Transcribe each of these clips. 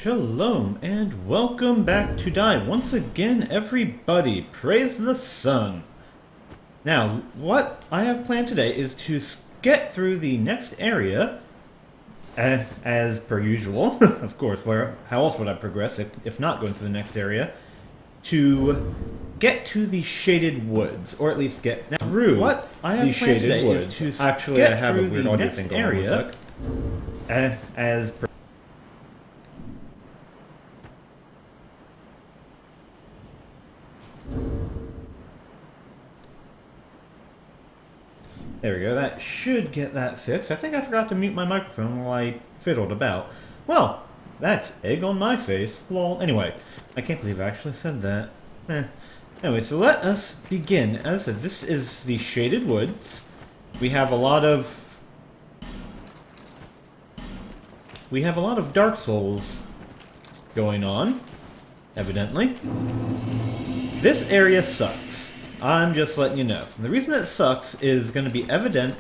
Shalom and welcome back to Die. Once again, everybody, praise the sun. Now, what I have planned today is to get through the next area, as per usual. Of course, how else would I progress if not going through the next area? To get to the shaded woods, or at least get through What I have the planned shaded today woods. is to Actually, get I have a through weird the audio next thing going on. area. As per There we go, that should get that fixed. I think I forgot to mute my microphone while I fiddled about. Well, that's egg on my face. Lol. Anyway, I can't believe I actually said that. Anyway, so let us begin. As I said, this is the Shaded Woods. We have a lot of Dark Souls going on, evidently. This area sucks. I'm just letting you know. The reason it sucks is going to be evident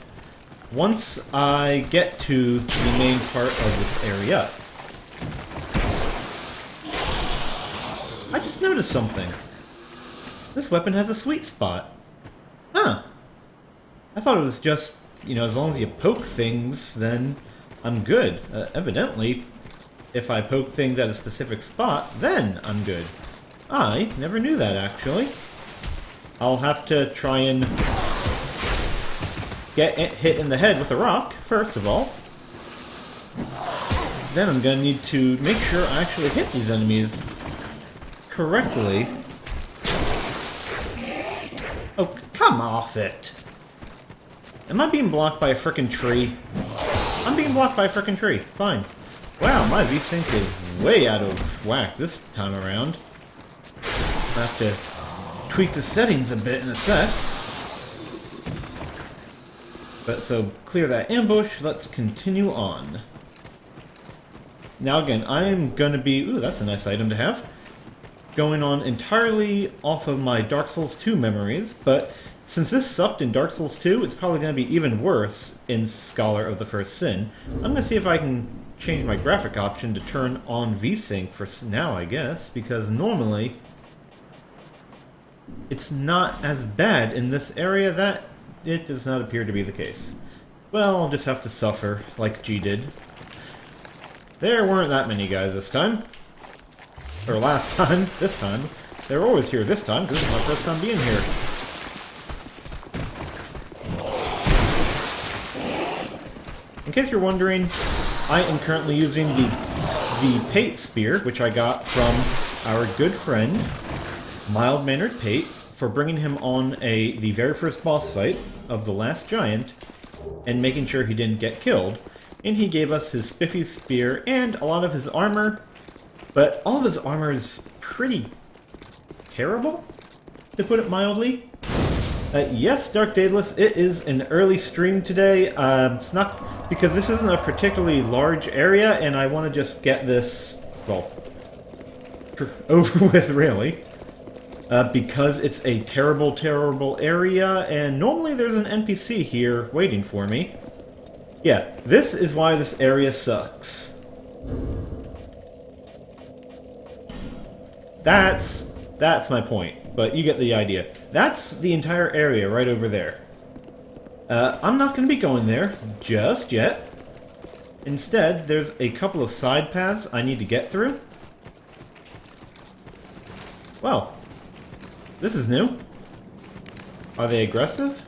once I get to the main part of this area. I just noticed something. This weapon has a sweet spot. Huh. I thought it was just, as long as you poke things, then I'm good. Evidently, if I poke things at a specific spot, then I'm good. I never knew that, actually. I'll have to try and get it hit in the head with a rock, first of all. Then I'm gonna need to make sure I actually hit these enemies correctly. Oh, come off it! Am I being blocked by a frickin' tree? I'm being blocked by a frickin' tree. Fine. Wow, my VSync is way out of whack this time around. I have to tweak the settings a bit in a sec. But so, clear that ambush, let's continue on. Now again, I'm gonna be, ooh, that's a nice item to have, going on entirely off of my Dark Souls 2 memories, but since this sucked in Dark Souls 2, it's probably gonna be even worse in Scholar of the First Sin. I'm gonna see if I can change my graphic option to turn on VSync for now, I guess, because normally it's not as bad in this area. That it does not appear to be the case. Well, I'll just have to suffer, like G did. There weren't that many guys this time. Or last time, this time. They were always here this time, because this is my first time being here. In case you're wondering, I am currently using the Pate Spear, which I got from our good friend, Mild-Mannered Pate, for bringing him on the very first boss fight of the last giant and making sure he didn't get killed. And he gave us his spiffy spear and a lot of his armor, but all of his armor is pretty terrible, to put it mildly. Yes, Dark Daedalus, it is an early stream today. It's not because this isn't a particularly large area, and I want to just get this, well, over with, really. Because it's a terrible, terrible area, and normally there's an NPC here waiting for me. Yeah, this is why this area sucks. That's my point, but you get the idea. That's the entire area right over there. I'm not going to be going there just yet. Instead, there's a couple of side paths I need to get through. Well, this is new. Are they aggressive?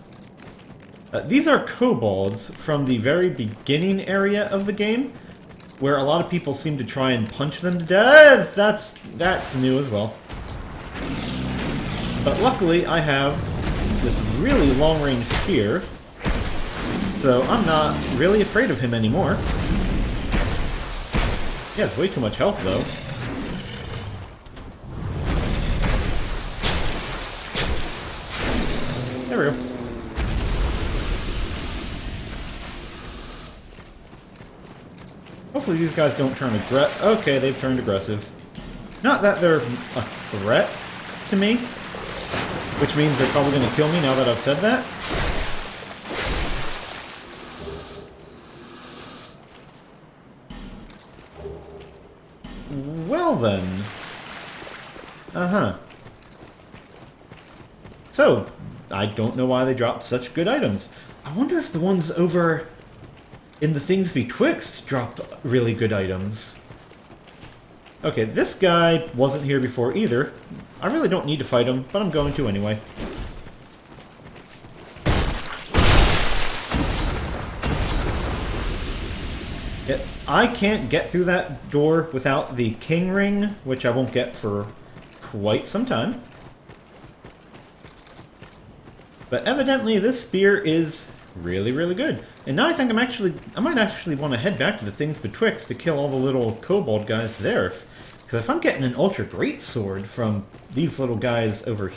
These are kobolds from the very beginning area of the game, where a lot of people seem to try and punch them to death. That's new as well. But luckily, I have this really long-range spear, so I'm not really afraid of him anymore. He has way too much health, though. There we go. Hopefully these guys don't turn aggressive. Okay, they've turned aggressive. Not that they're a threat to me, which means they're probably going to kill me now that I've said that. Well then. Uh-huh. So, I don't know why they dropped such good items. I wonder if the ones over in the Things Betwixt dropped really good items. Okay, this guy wasn't here before either. I really don't need to fight him, but I'm going to anyway. I can't get through that door without the king ring, which I won't get for quite some time. But evidently this spear is really, really good. And now I think I might actually want to head back to the Things Betwixt to kill all the little kobold guys there. Because if I'm getting an ultra great sword from these little guys over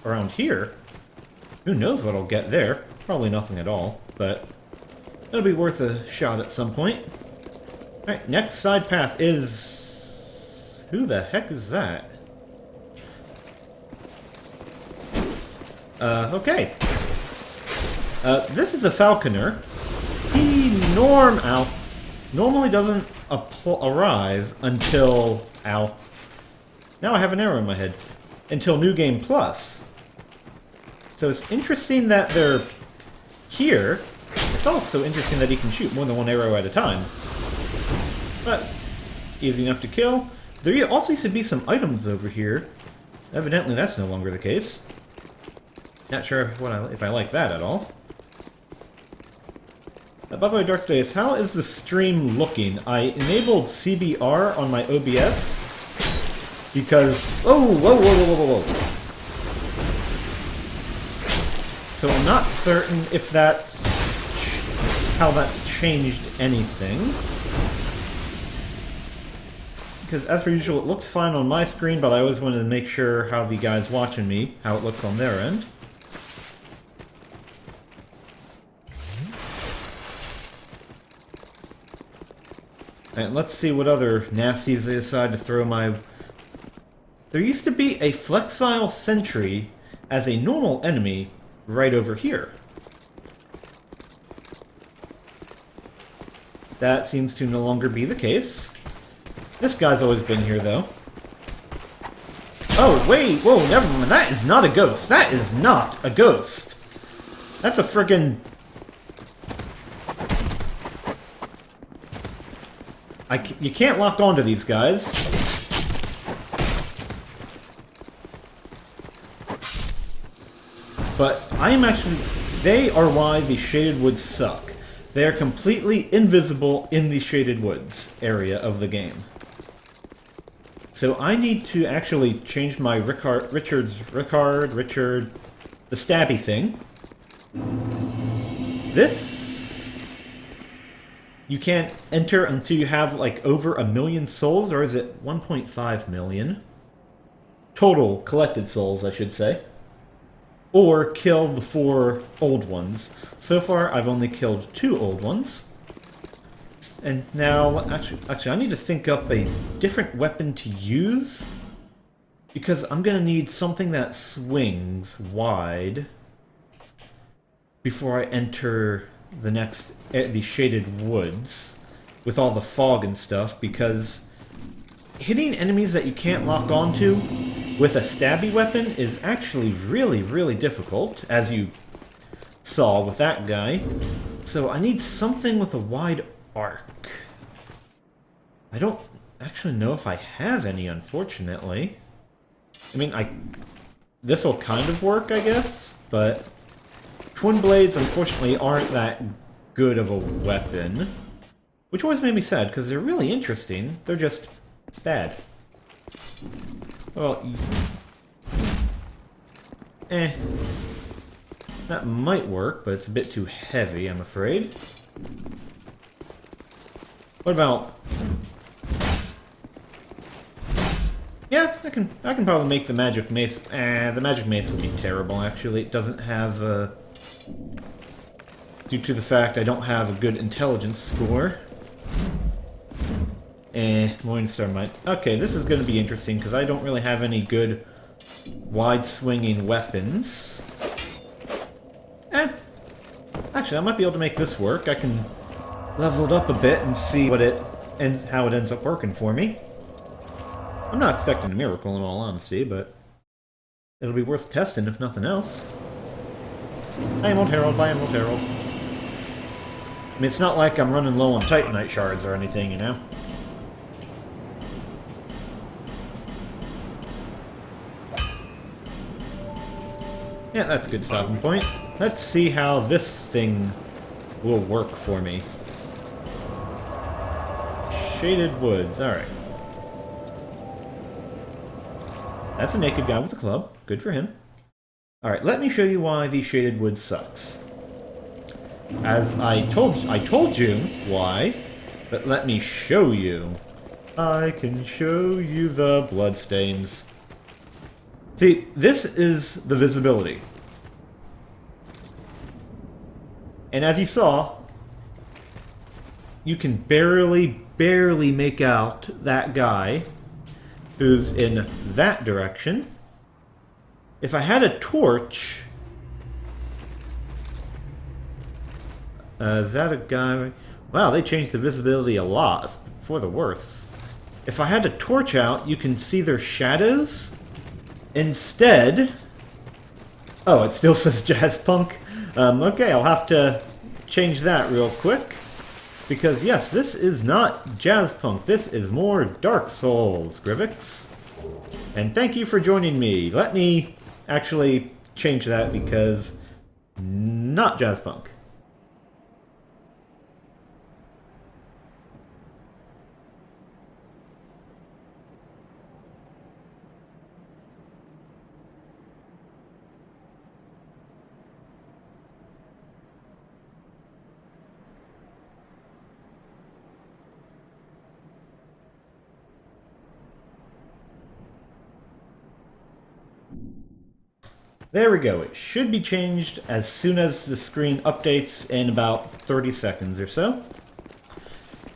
around here, who knows what I'll get there? Probably nothing at all, but it'll be worth a shot at some point. Alright, next side path is... Who the heck is that? Okay. This is a falconer. He normally doesn't arrive until... Ow. Now I have an arrow in my head. Until New Game Plus. So it's interesting that they're here. It's also interesting that he can shoot more than one arrow at a time. But easy enough to kill. There also used to be some items over here. Evidently that's no longer the case. Not sure if I like that at all. By the way, Dark Days, how is the stream looking? I enabled CBR on my OBS because... Oh, whoa, whoa, whoa, whoa, whoa. So I'm not certain if that's... how that's changed anything. Because as per usual, it looks fine on my screen, but I always wanted to make sure how the guys watching me, how it looks on their end. And let's see what other nasties they decide to throw my... There used to be a Flexile Sentry as a normal enemy right over here. That seems to no longer be the case. This guy's always been here, though. Oh, wait! Whoa, never mind. That is not a ghost. That is not a ghost. That's a friggin'... You can't lock onto these guys. But I am actually... They are why the Shaded Woods suck. They are completely invisible in the Shaded Woods area of the game. So I need to actually change my Richard, the stabby thing. This... You can't enter until you have, like, over 1 million souls, or is it 1.5 million? Total collected souls, I should say. Or kill the 4 old ones. So far, I've only killed 2 old ones. And now, actually, I need to think up a different weapon to use. Because I'm gonna need something that swings wide before I enter the Shaded Woods with all the fog and stuff, because hitting enemies that you can't lock onto with a stabby weapon is actually really, really difficult, as you saw with that guy. So I need something with a wide arc. I don't actually know if I have any, unfortunately. I mean, this will kind of work, I guess, but Twin Blades, unfortunately, aren't that good of a weapon. Which always made me sad, because they're really interesting. They're just bad. Well, that might work, but it's a bit too heavy, I'm afraid. What about... Yeah, I can probably make the magic mace. The magic mace would be terrible, actually. It doesn't have, due to the fact I don't have a good intelligence score. Morningstar might. Okay, this is going to be interesting, because I don't really have any good wide-swinging weapons. Actually, I might be able to make this work. I can level it up a bit and see how it ends up working for me. I'm not expecting a miracle in all honesty, but it'll be worth testing if nothing else. Hi, Emerald Herald. Bye, Emerald Herald. I mean, it's not like I'm running low on Titanite shards or anything, you know? Yeah, that's a good stopping point. Let's see how this thing will work for me. Shaded Woods, alright. That's a naked guy with a club. Good for him. Alright, let me show you why the Shaded Woods sucks. As I told you why, but let me show you. I can show you the bloodstains. See, this is the visibility. And as you saw, you can barely make out that guy who's in that direction. If I had a torch... is that a guy? Wow, they changed the visibility a lot, for the worse. If I had a torch out, you can see their shadows. Instead... Oh, it still says Jazz Punk. Okay, I'll have to change that real quick. Because yes, this is not Jazz Punk. This is more Dark Souls, Grivix. And thank you for joining me. Let me actually change that because... not Jazz Punk. There we go. It should be changed as soon as the screen updates in about 30 seconds or so.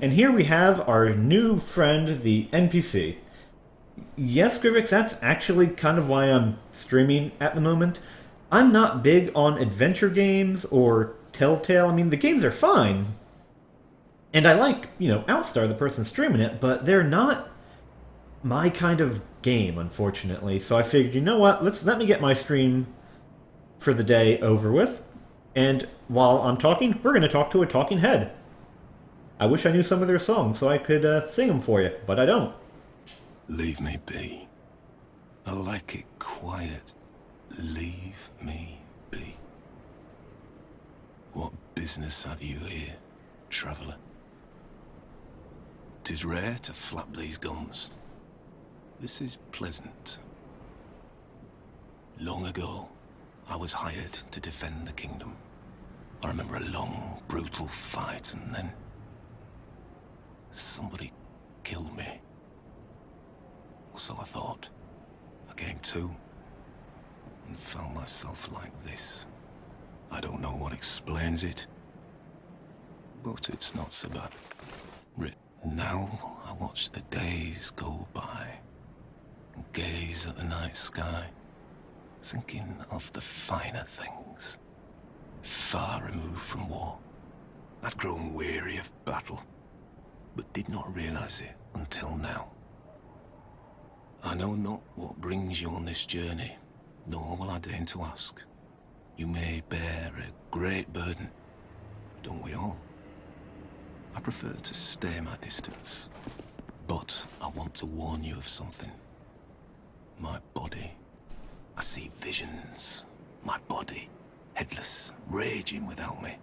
And here we have our new friend, the NPC. Yes, Grivix, that's actually kind of why I'm streaming at the moment. I'm not big on adventure games or Telltale. I mean, the games are fine. And I like, you know, Outstar, the person streaming it, but they're not my kind of game, unfortunately. So I figured, you know what, let me get my stream for the day over with. And while I'm talking, we're going to talk to a talking head. I wish I knew some of their songs so I could sing them for you, but I don't. Leave me be. I like it quiet. Leave me be. What business have you here, traveller? 'Tis rare to flap these gums. This is pleasant. Long ago, I was hired to defend the kingdom. I remember a long, brutal fight, and then... somebody killed me. Or so I thought. I came to, and found myself like this. I don't know what explains it, but it's not so bad. Now I watch the days go by, and gaze at the night sky, thinking of the finer things, far removed from war. I'd grown weary of battle, but did not realize it until now. I know not what brings you on this journey, nor will I deign to ask. You may bear a great burden, don't we all? I prefer to stay my distance, but I want to warn you of something. My body. I see visions. My body, headless, raging without me.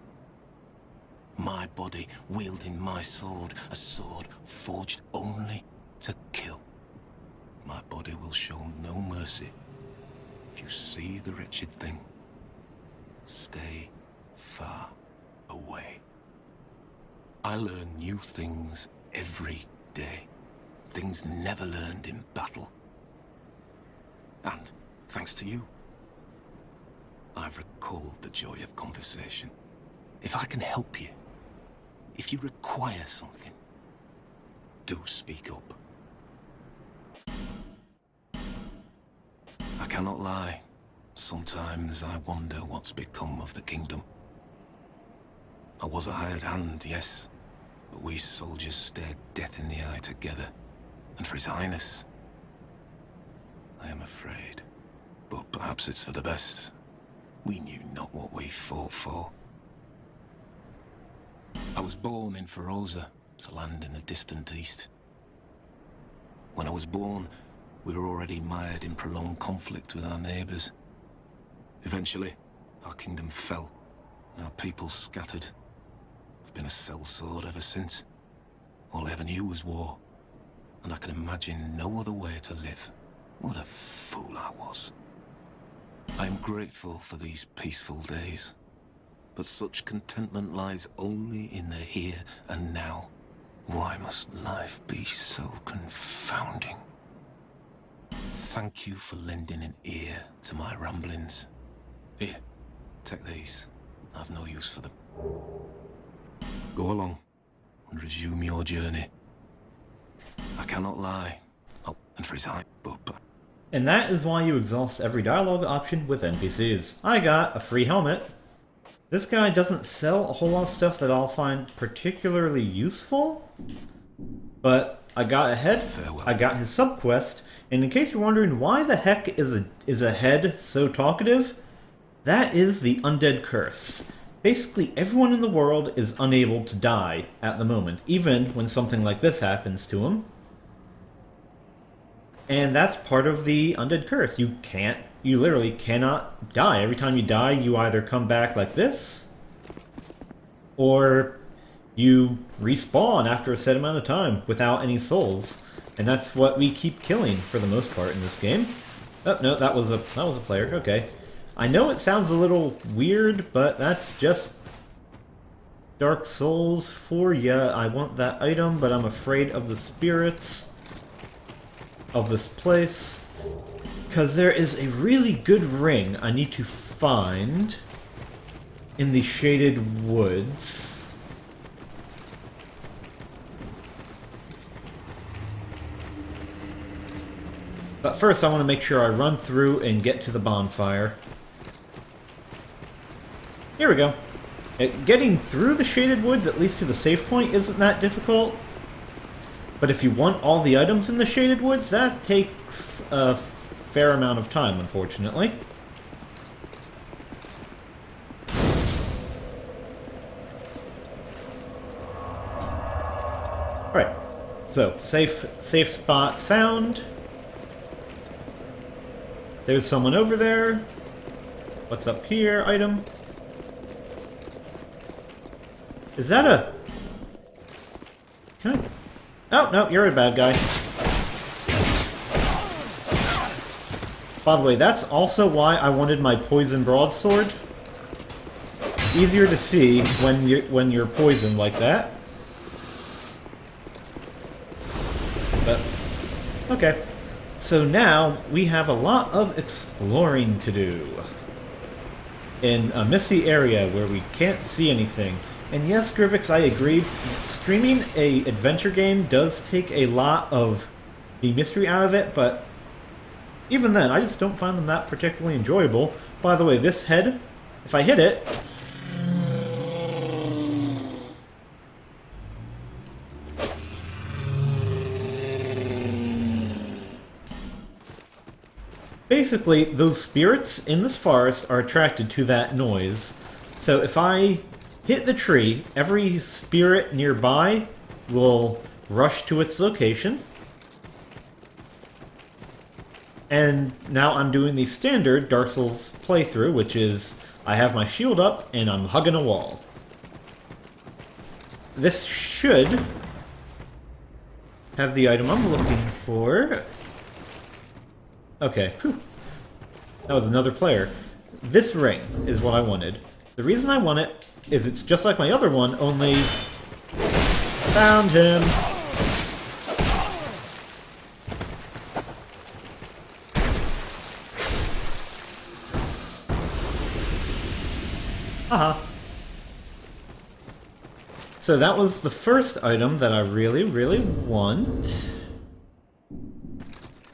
My body wielding my sword, a sword forged only to kill. My body will show no mercy. If you see the wretched thing, stay far away. I learn new things every day. Things never learned in battle. And, thanks to you, I've recalled the joy of conversation. If I can help you, if you require something, do speak up. I cannot lie. Sometimes I wonder what's become of the kingdom. I was a hired hand, yes, but we soldiers stared death in the eye together. And for His Highness, I am afraid. But perhaps it's for the best. We knew not what we fought for. I was born in Feroza, a land in the distant east. When I was born, we were already mired in prolonged conflict with our neighbors. Eventually, our kingdom fell, and our people scattered. I've been a sellsword ever since. All I ever knew was war, and I can imagine no other way to live. What a fool I was. I am grateful for these peaceful days, but such contentment lies only in the here and now. Why must life be so confounding? Thank you for lending an ear to my ramblings. Here, take these. I've no use for them. Go along and resume your journey. I cannot lie. Oh, and for his eye, but... And that is why you exhaust every dialogue option with NPCs. I got a free helmet. This guy doesn't sell a whole lot of stuff that I'll find particularly useful, but I got a head, Farewell. I got his subquest, and in case you're wondering why the heck is a head so talkative, that is the undead curse. Basically, everyone in the world is unable to die at the moment, even when something like this happens to them. And that's part of the undead curse. You literally cannot die. Every time you die, you either come back like this, or you respawn after a set amount of time without any souls. And that's what we keep killing for the most part in this game. Oh, no, that was a player. Okay. I know it sounds a little weird, but that's just Dark Souls for ya. I want that item, but I'm afraid of the spirits of this place, because there is a really good ring I need to find in the Shaded Woods. But first I want to make sure I run through and get to the bonfire. Here we go. Getting through the Shaded Woods, at least to the save point, isn't that difficult. But if you want all the items in the Shaded Woods, that takes a fair amount of time, unfortunately. Alright, so safe spot found. There's someone over there. What's up here? Item. Is that a... Can I... Oh, no, you're a bad guy. By the way, that's also why I wanted my poison broadsword. Easier to see when you're poisoned like that. But, okay. So now, we have a lot of exploring to do. In a misty area where we can't see anything. And yes, Grivix, I agree. Streaming a adventure game does take a lot of the mystery out of it, but even then, I just don't find them that particularly enjoyable. By the way, this head, if I hit it... Basically, those spirits in this forest are attracted to that noise. So if I hit the tree, every spirit nearby will rush to its location. And now I'm doing the standard Dark Souls playthrough, which is I have my shield up and I'm hugging a wall. This should have the item I'm looking for. Okay, whew. That was another player. This ring is what I wanted. The reason I want it is it's just like my other one, only... Found him! Haha. So that was the first item that I really, really want.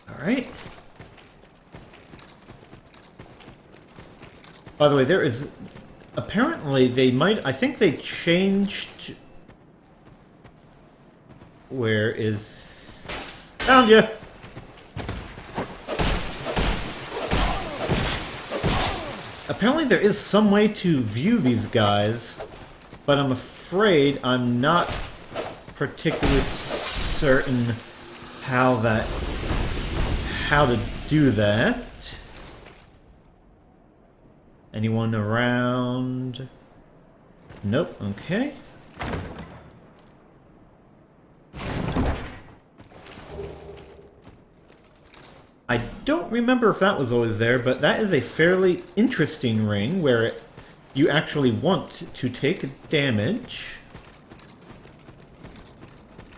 Alright. By the way, there is... Apparently, they might... I think they changed... Where is... Found you! Apparently there is some way to view these guys, but I'm afraid I'm not particularly certain how to do that. Anyone around? Nope, okay. I don't remember if that was always there, but that is a fairly interesting ring where you actually want to take damage.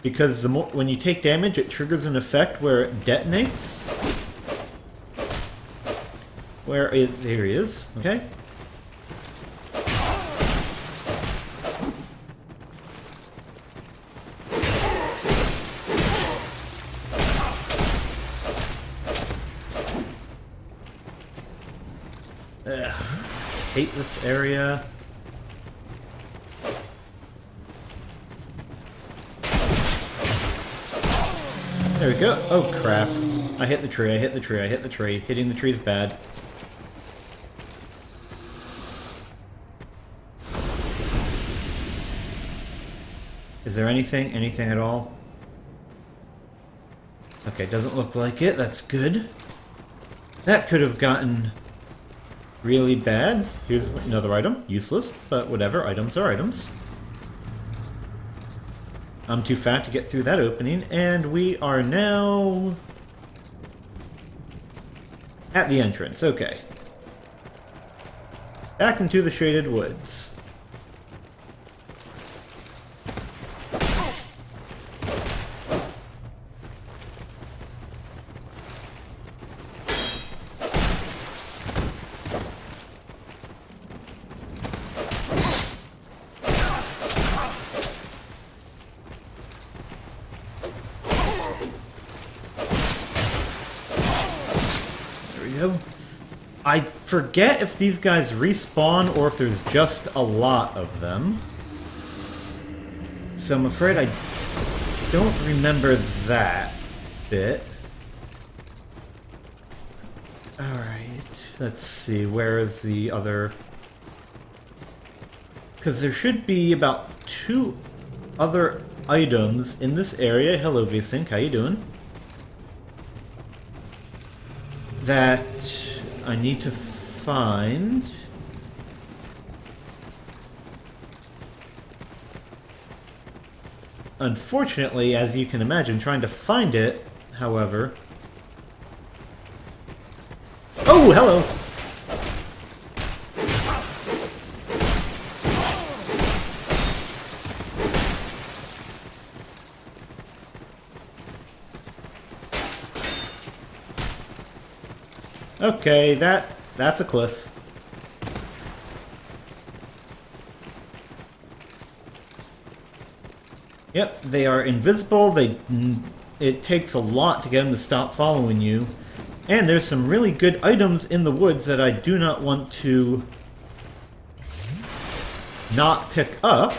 Because when you take damage, it triggers an effect where it detonates. Here he is, okay. Ugh, hate this area. There we go. Oh crap. I hit the tree, I hit the tree, I hit the tree. Hitting the tree is bad. Is there anything? Anything at all? Okay, doesn't look like it. That's good. That could have gotten really bad. Here's another item. Useless, but whatever. Items are items. I'm too fat to get through that opening, and we are now at the entrance. Okay. Back into the shaded woods. I forget if these guys respawn or if there's just a lot of them. So I'm afraid I don't remember that bit. Alright, let's see, where is the other... Because there should be about 2 other items in this area. Hello, VSync, how you doing? That I need to find. Unfortunately, as you can imagine, trying to find it, however... Oh, hello! Okay, that's a cliff. Yep, they are invisible. It takes a lot to get them to stop following you. And there's some really good items in the woods that I do not want to not pick up.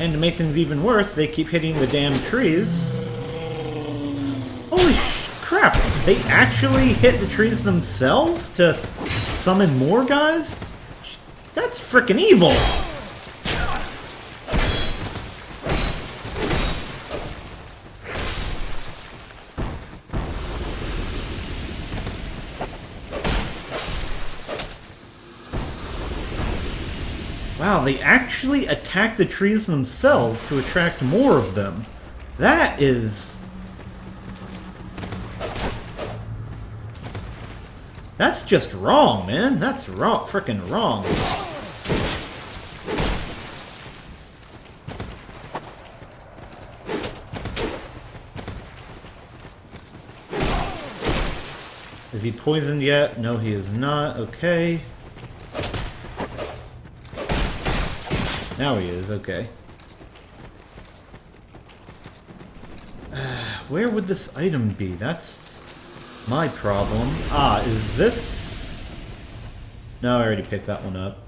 And to make things even worse, they keep hitting the damn trees. Holy crap! They actually hit the trees themselves to summon more guys? That's frickin' evil! Wow, they actually attack the trees themselves to attract more of them. That is... That's just wrong, man. That's wrong, frickin' wrong. Is he poisoned yet? No, he is not. Okay. Now he is, okay. Where would this item be? That's my problem. Ah, is this... No, I already picked that one up.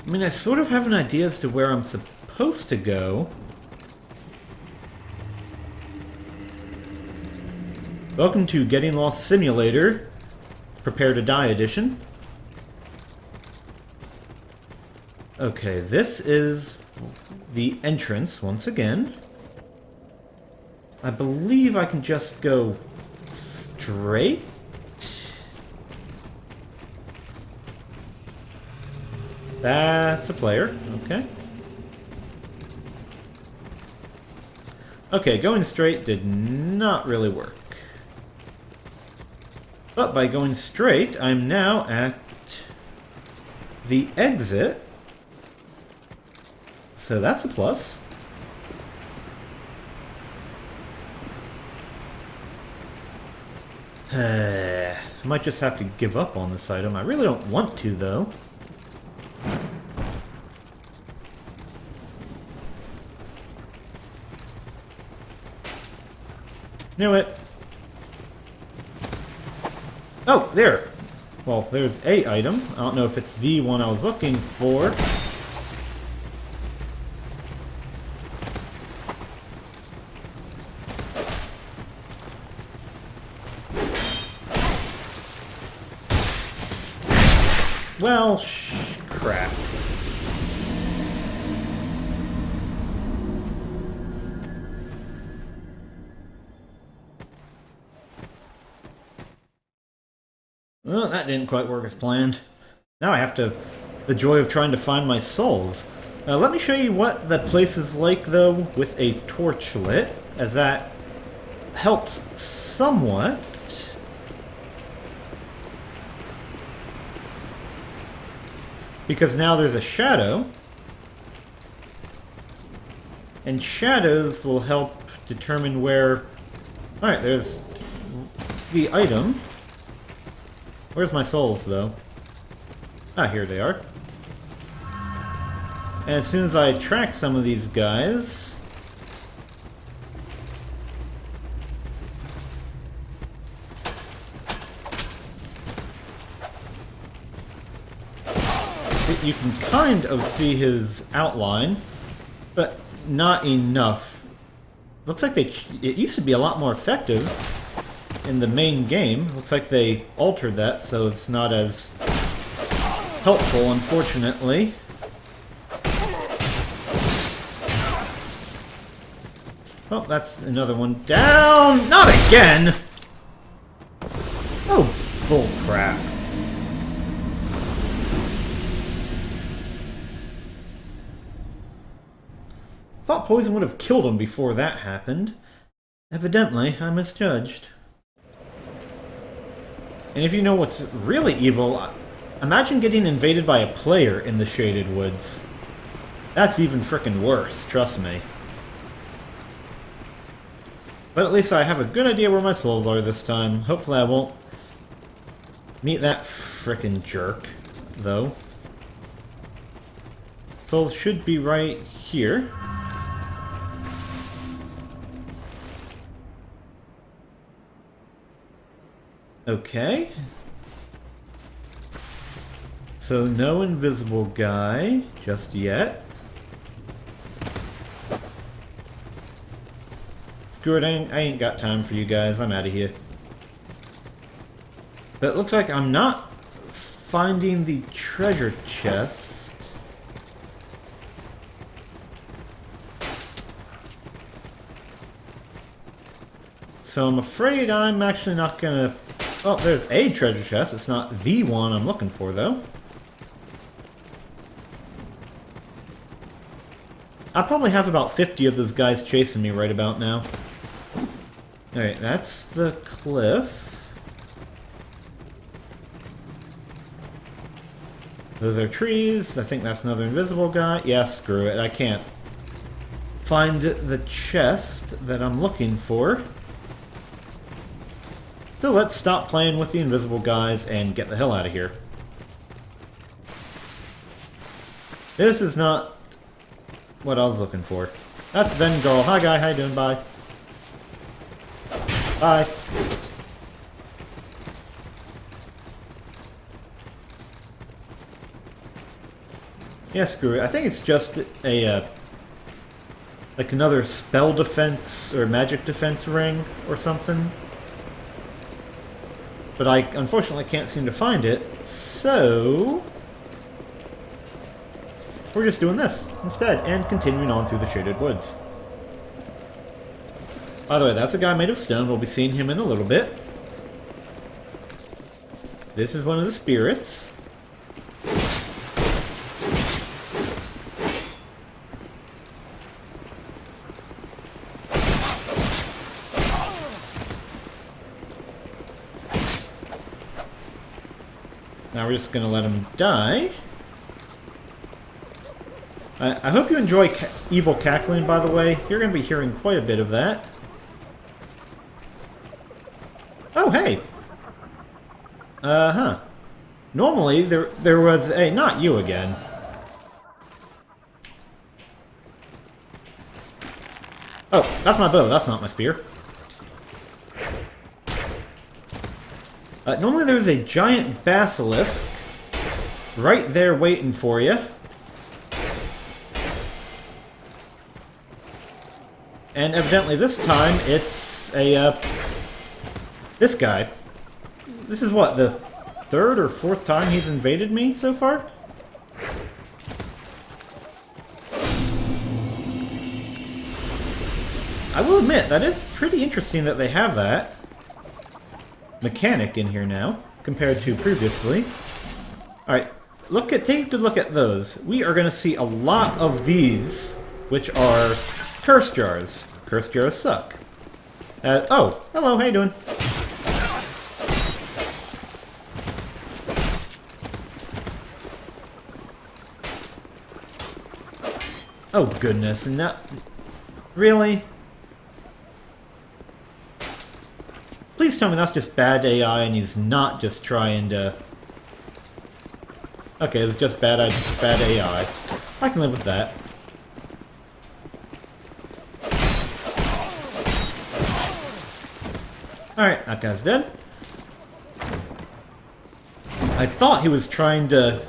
I mean, I sort of have an idea as to where I'm supposed to go. Welcome to Getting Lost Simulator. Prepare to Die edition. Okay, this is the entrance once again. I believe I can just go straight. That's a player. Okay. Okay, going straight did not really work. But by going straight, I'm now at the exit. So that's a plus. I might just have to give up on this item. I really don't want to, though. Knew it. Oh, there. Well, there's a item. I don't know if it's the one I was looking for. Well, crap. Well, that didn't quite work as planned. Now I have to... the joy of trying to find my souls. Let me show you what the place is like, though, with a torch lit, as that helps somewhat. Because now there's a shadow. And shadows will help determine where... Alright, there's the item. Where's my souls, though? Ah, here they are. And as soon as I track some of these guys... you can kind of see his outline, but not enough. Looks like it used to be a lot more effective in the main game. Looks like they altered that, so it's not as helpful, unfortunately. Oh, that's another one down! Not again! Oh, bull crap. Thought poison would have killed him before that happened. Evidently, I misjudged. And if you know what's really evil, imagine getting invaded by a player in the Shaded Woods. That's even frickin' worse, trust me. But at least I have a good idea where my souls are this time. Hopefully I won't meet that frickin' jerk, though. Souls should be right here. Okay. So no invisible guy just yet. Screw it, I ain't got time for you guys. I'm out of here. But it looks like I'm not finding the treasure chest. So I'm afraid I'm actually not gonna... Oh, there's a treasure chest. It's not the one I'm looking for, though. I probably have about 50 of those guys chasing me right about now. Alright, that's the cliff. Those are trees. I think that's another invisible guy. Yeah, screw it. I can't find the chest that I'm looking for. So let's stop playing with the invisible guys and get the hell out of here. This is not what I was looking for. That's Ben Girl. Hi guy, how you doing? Bye. Bye. Yeah, screw it. I think it's just a, like another spell defense or magic defense ring or something. But I unfortunately can't seem to find it, so we're just doing this instead and continuing on through the Shaded Woods. By the way, that's a guy made of stone. We'll be seeing him in a little bit. This is one of the spirits. Now we're just going to let him die. I hope you enjoy evil cackling, by the way. You're going to be hearing quite a bit of that. Oh, hey! Uh-huh. Normally, there was a... Not you again. Oh, that's my bow. That's not my spear. Normally there's a giant basilisk right there waiting for you. And evidently this time it's a, this guy. This is what, the third or fourth time he's invaded me so far? I will admit, that is pretty interesting that they have that mechanic in here now, compared to previously. Alright, take a good look at those. We are going to see a lot of these, which are curse jars. Curse jars suck. Oh, hello, how you doing? Oh goodness, and that... Really? Please tell me that's just bad AI and he's not just trying to... Okay, it's just bad AI. I can live with that. Alright, that guy's dead. I thought he was trying to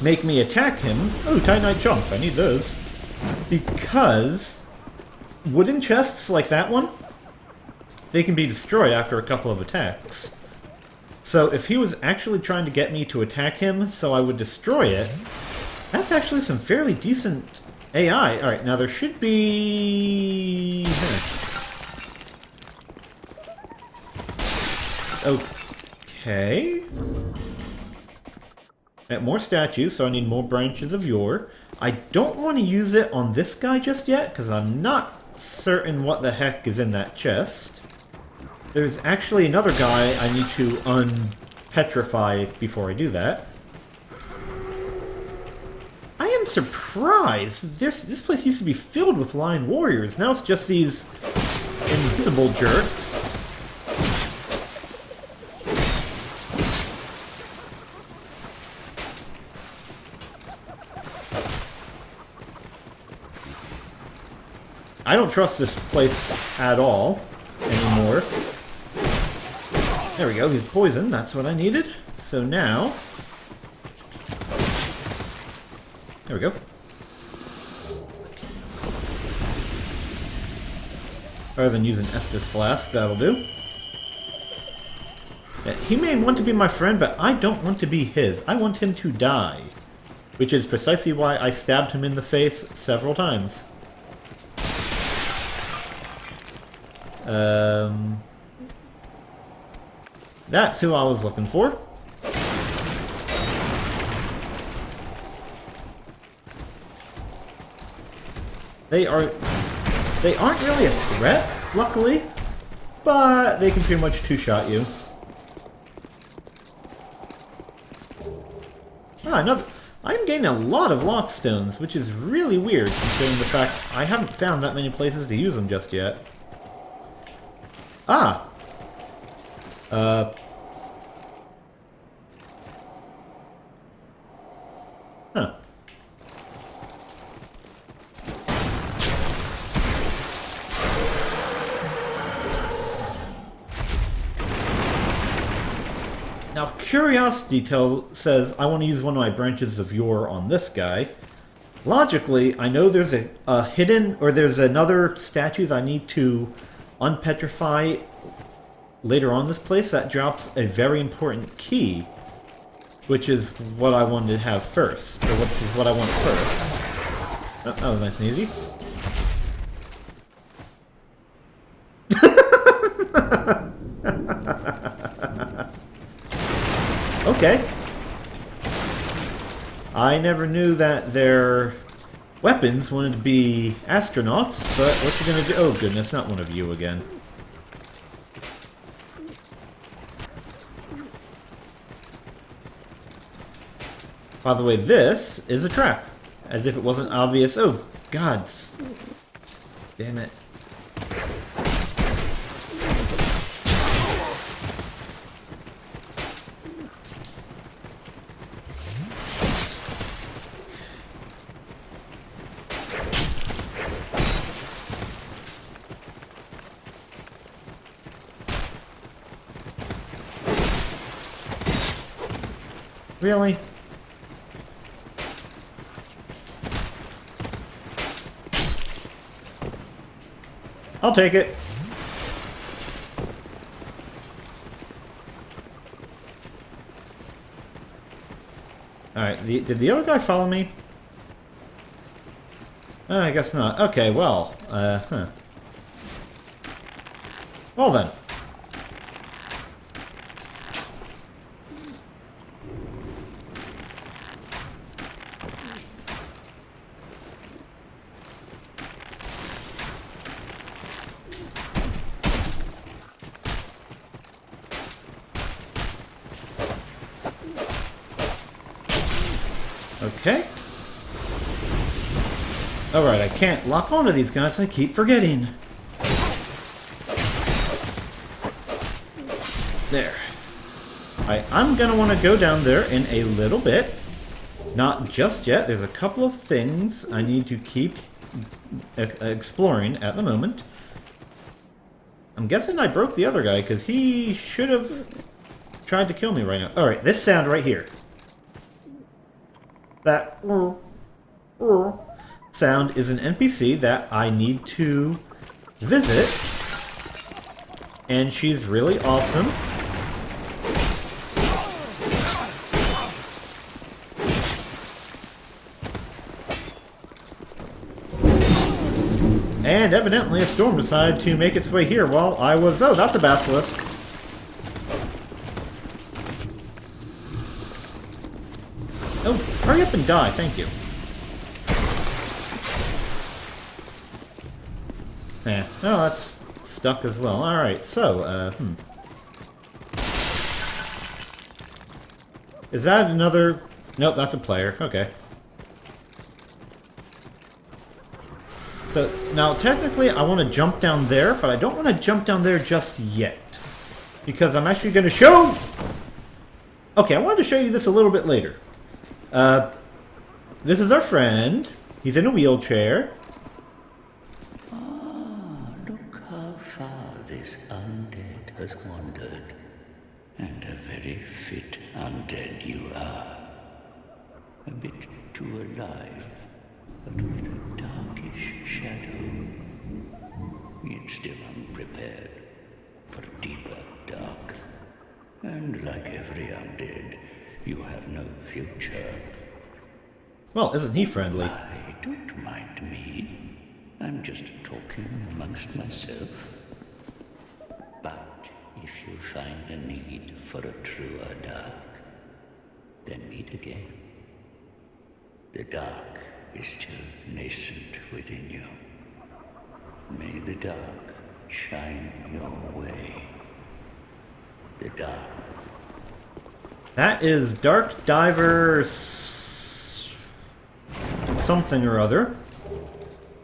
make me attack him. Oh, Titanite chunks, I need those. Because wooden chests like that one, they can be destroyed after a couple of attacks. So if he was actually trying to get me to attack him so I would destroy it, that's actually some fairly decent AI. Alright, now there should be... Okay. More statues, so I need more branches of yore. I don't want to use it on this guy just yet, because I'm not certain what the heck is in that chest. There's actually another guy I need to unpetrify before I do that. I am surprised. This place used to be filled with lion warriors. Now it's just these invisible jerks. I don't trust this place at all anymore. There we go, he's poisoned, that's what I needed. So now... There we go. Rather than use an Estus flask, that'll do. Yeah, he may want to be my friend, but I don't want to be his. I want him to die. Which is precisely why I stabbed him in the face several times. That's who I was looking for. They aren't really a threat, luckily, but they can pretty much two-shot you. Ah, I'm getting a lot of lockstones, which is really weird considering the fact I haven't found that many places to use them just yet. Ah! Huh. Now Now, Curiosity says, I want to use one of my branches of yore on this guy. Logically, I know there's a hidden, or there's another statue that I need to unpetrify later on this place that drops a very important key, which is what I wanted to have first, or which is what I want first. Oh, that was nice and easy. Okay. I never knew that their weapons wanted to be astronauts, but what you gonna do? Oh goodness, not one of you again. By the way, this is a trap. As if it wasn't obvious. Oh, God. Damn it. Really? I'll take it. Alright, did the other guy follow me? I guess not. Okay, well, Well then. Okay. Alright, I can't lock onto these guys, I keep forgetting. There. I'm gonna want to go down there in a little bit. Not just yet, there's a couple of things I need to keep exploring at the moment. I'm guessing I broke the other guy, because he should have tried to kill me right now. Alright, this sound right here. That sound is an NPC that I need to visit, and she's really awesome. And evidently a storm decided to make its way here while I was... Oh, that's a basilisk. Oh, hurry up and die, thank you. Yeah, oh, that's stuck as well. Alright, so, Is that another... Nope, that's a player. Okay. So, now, technically, I want to jump down there, but I don't want to jump down there just yet. Because I'm actually going to show... Okay, I wanted to show you this a little bit later. This is our friend. He's in a wheelchair. Ah, look how far this undead has wandered. And a very fit undead you are. A bit too alive, but with a darkish shadow. Yet still unprepared for a deeper dark. And like every undead, you have no future. Well, isn't he friendly? I don't mind me. I'm just talking amongst myself. But if you find a need for a truer dark, then meet again. The dark is still nascent within you. May the dark shine your way. The dark. That is Dark Diver something or other.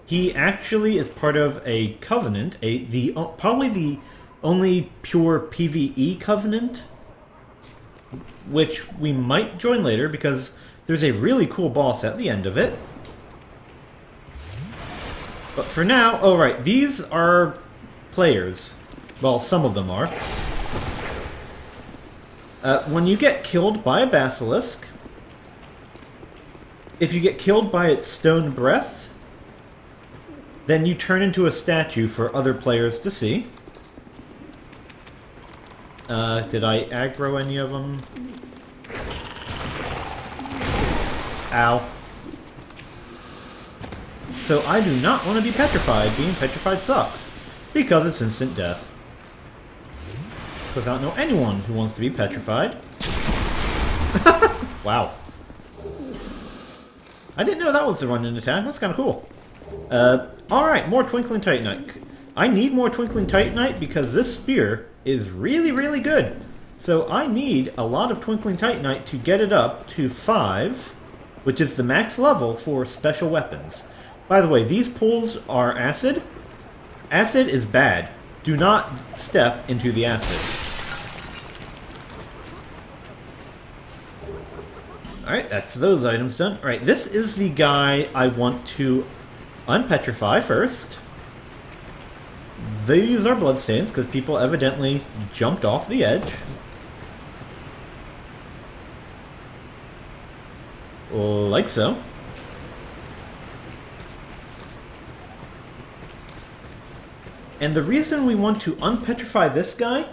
He actually is part of a covenant, probably the only pure PvE covenant, which we might join later because there's a really cool boss at the end of it. But for now, oh right, these are players. Well, some of them are. When you get killed by a basilisk, if you get killed by its stone breath, then you turn into a statue for other players to see. Did I aggro any of them? Ow. So I do not want to be petrified. Being petrified sucks, because it's instant death. Without know anyone who wants to be petrified. Wow. I didn't know that was the run-in attack. That's kind of cool. Alright, more Twinkling Titanite. I need more Twinkling Titanite because this spear is really, really good. So I need a lot of Twinkling Titanite to get it up to 5, which is the max level for special weapons. By the way, these pools are acid. Acid is bad. Do not step into the acid. Alright, that's those items done. Alright, this is the guy I want to unpetrify first. These are bloodstains, because people evidently jumped off the edge. Like so. And the reason we want to unpetrify this guy,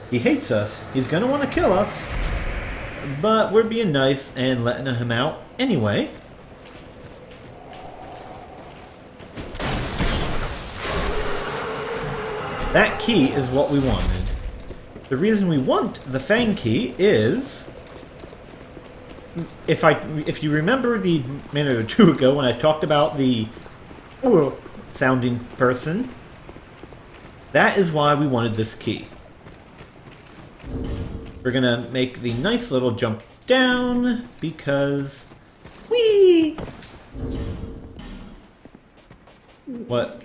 he hates us, he's gonna want to kill us, but we're being nice and letting him out anyway. That key is what we wanted. The reason we want the Fang key is... If you remember the minute or two ago when I talked about the sounding person, that is why we wanted this key. We're gonna make the nice little jump down because... Whee! What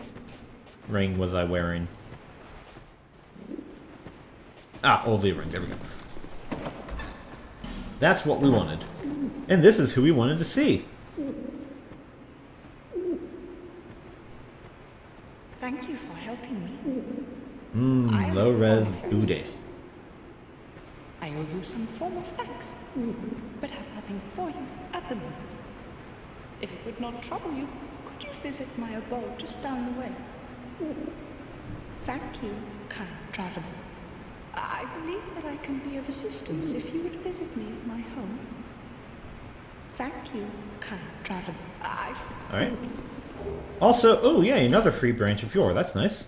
ring was I wearing? Ah, Oldie ring, there we go. That's what we wanted. And this is who we wanted to see. Thank you for helping me. Low-res booty. I owe you some form of thanks, but have nothing for you at the moment. If it would not trouble you, could you visit my abode just down the way? Thank you, kind traveler. I believe that I can be of assistance if you would visit me at my home. Thank you, kind traveler. Alright. Also, oh yeah, another free branch of yore. That's nice.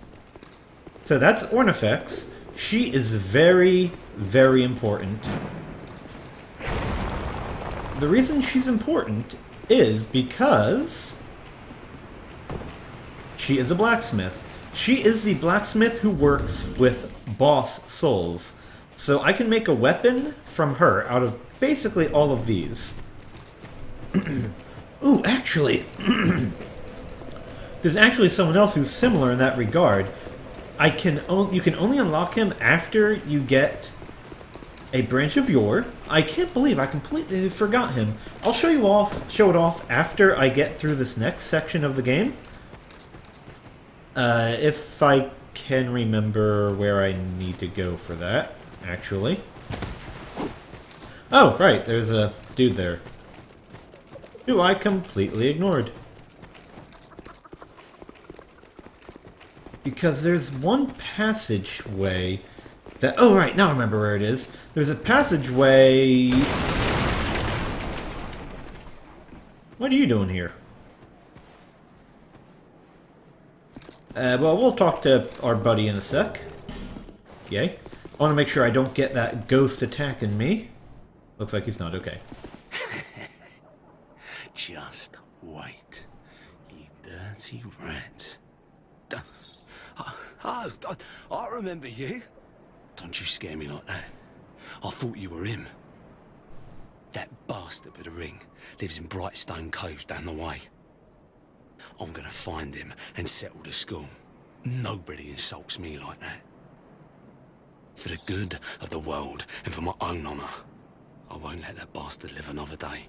So that's Ornifex. She is very, very important. The reason she's important is because she is a blacksmith. She is the blacksmith who works with boss souls. So I can make a weapon from her out of basically all of these. Ooh, actually, there's actually someone else who's similar in that regard. You can only unlock him after you get a branch of yore. I can't believe I completely forgot him. I'll show it off after I get through this next section of the game. If I can remember where I need to go for that, actually. Oh, right, there's a dude there. Who I completely ignored. Because there's one passageway that... Oh, right, now I remember where it is. There's a passageway... What are you doing here? Well, we'll talk to our buddy in a sec. Yay. I want to make sure I don't get that ghost attacking me. Looks like he's not okay. Just wait, you dirty rat. I remember you. Don't you scare me like that. I thought you were him. That bastard with the ring lives in Brightstone Cove down the way. I'm gonna find him and settle the score. Nobody insults me like that. For the good of the world and for my own honour, I won't let that bastard live another day.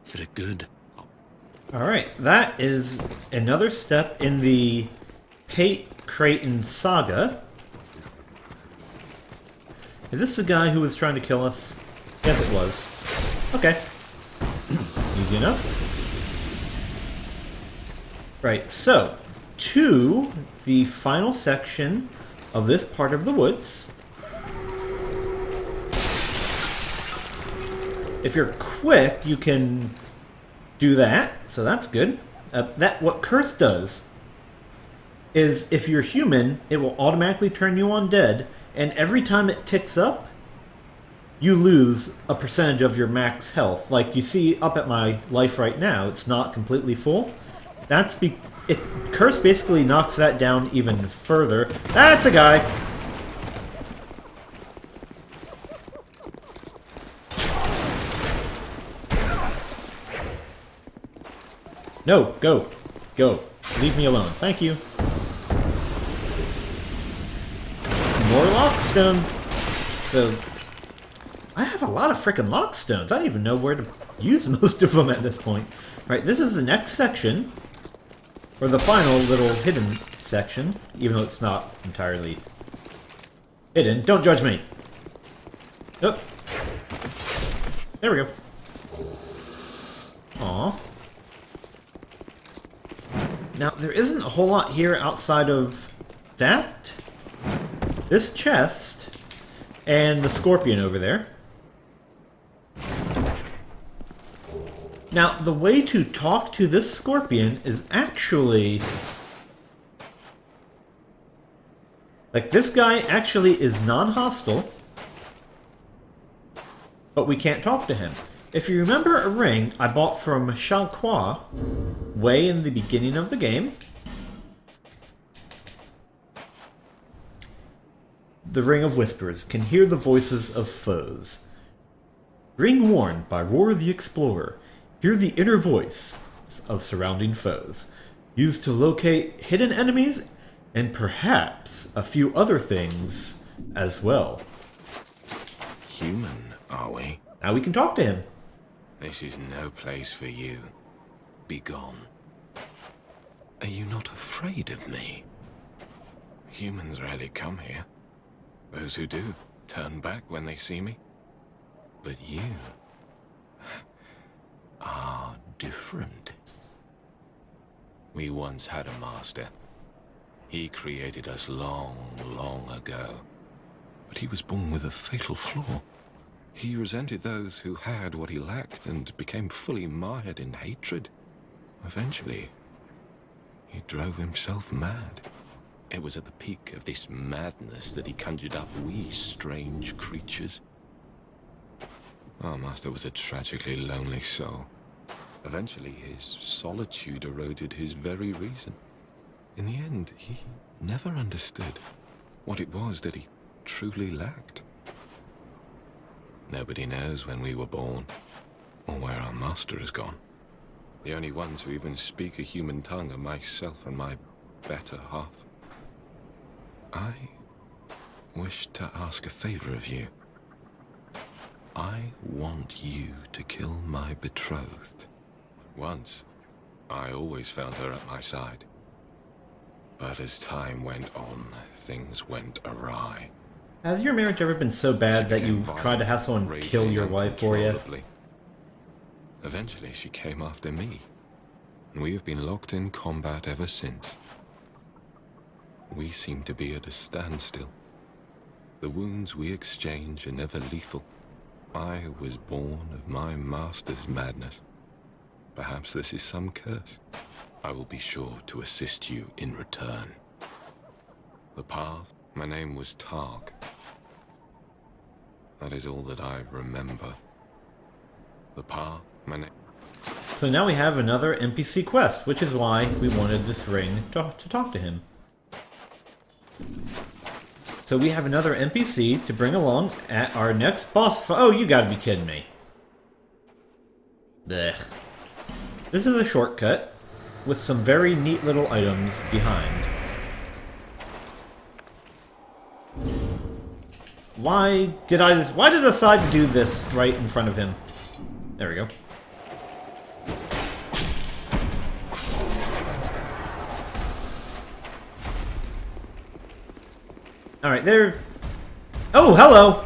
For the good. Alright, that is another step in the Pate Creighton saga. Is this the guy who was trying to kill us? Yes, it was. Okay. Easy enough. Right, so, to the final section of this part of the woods. If you're quick, you can do that, so that's good. What Curse does is if you're human, it will automatically turn you undead, and every time it ticks up, you lose a percentage of your max health. Like you see up at my life right now, it's not completely full. Curse basically knocks that down even further. That's a guy! No, go. Go. Leave me alone. Thank you. More lockstones. So, I have a lot of frickin' lockstones. I don't even know where to use most of them at this point. Right, this is the next section. Or the final little hidden section. Even though it's not entirely hidden. Don't judge me. Oh. There we go. Aww. Now, there isn't a whole lot here outside of that, this chest, and the scorpion over there. Now, the way to talk to this scorpion is actually... Like, this guy actually is non-hostile, but we can't talk to him. If you remember a ring I bought from Shanqua way in the beginning of the game, the Ring of Whispers can hear the voices of foes. Ring worn by Roar the Explorer, hear the inner voice of surrounding foes, used to locate hidden enemies and perhaps a few other things as well. Human, are we? Now we can talk to him. This is no place for you. Be gone. Are you not afraid of me? Humans rarely come here. Those who do turn back when they see me. But you are different. We once had a master. He created us long, long ago. But he was born with a fatal flaw. He resented those who had what he lacked and became fully mired in hatred. Eventually, he drove himself mad. It was at the peak of this madness that he conjured up we strange creatures. Our master was a tragically lonely soul. Eventually, his solitude eroded his very reason. In the end, he never understood what it was that he truly lacked. Nobody knows when we were born, or where our master has gone. The only ones who even speak a human tongue are myself and my better half. I wish to ask a favor of you. I want you to kill my betrothed. Once, I always found her at my side. But as time went on, things went awry. Has your marriage ever been so bad that you tried to have someone kill your wife for you? Eventually, she came after me, and we have been locked in combat ever since. We seem to be at a standstill. The wounds we exchange are never lethal. I was born of my master's madness. Perhaps this is some curse. I will be sure to assist you in return. The path, my name was Targ. That is all that I remember. The path, my name... So now we have another NPC quest, which is why we wanted this ring to talk to him. So we have another NPC to bring along at our next boss fight. Oh, you gotta be kidding me. Blech. This is a shortcut with some very neat little items behind. Why did I decide to do this right in front of him? There we go. Alright, there... Oh, hello!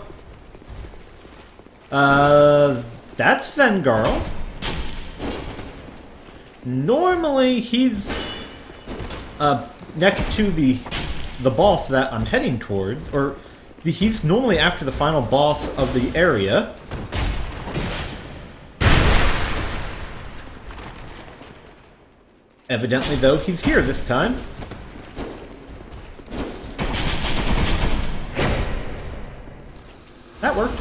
That's Vengarl. Normally, he's next to the boss that I'm heading toward, or he's normally after the final boss of the area. Evidently, though, he's here this time. That worked.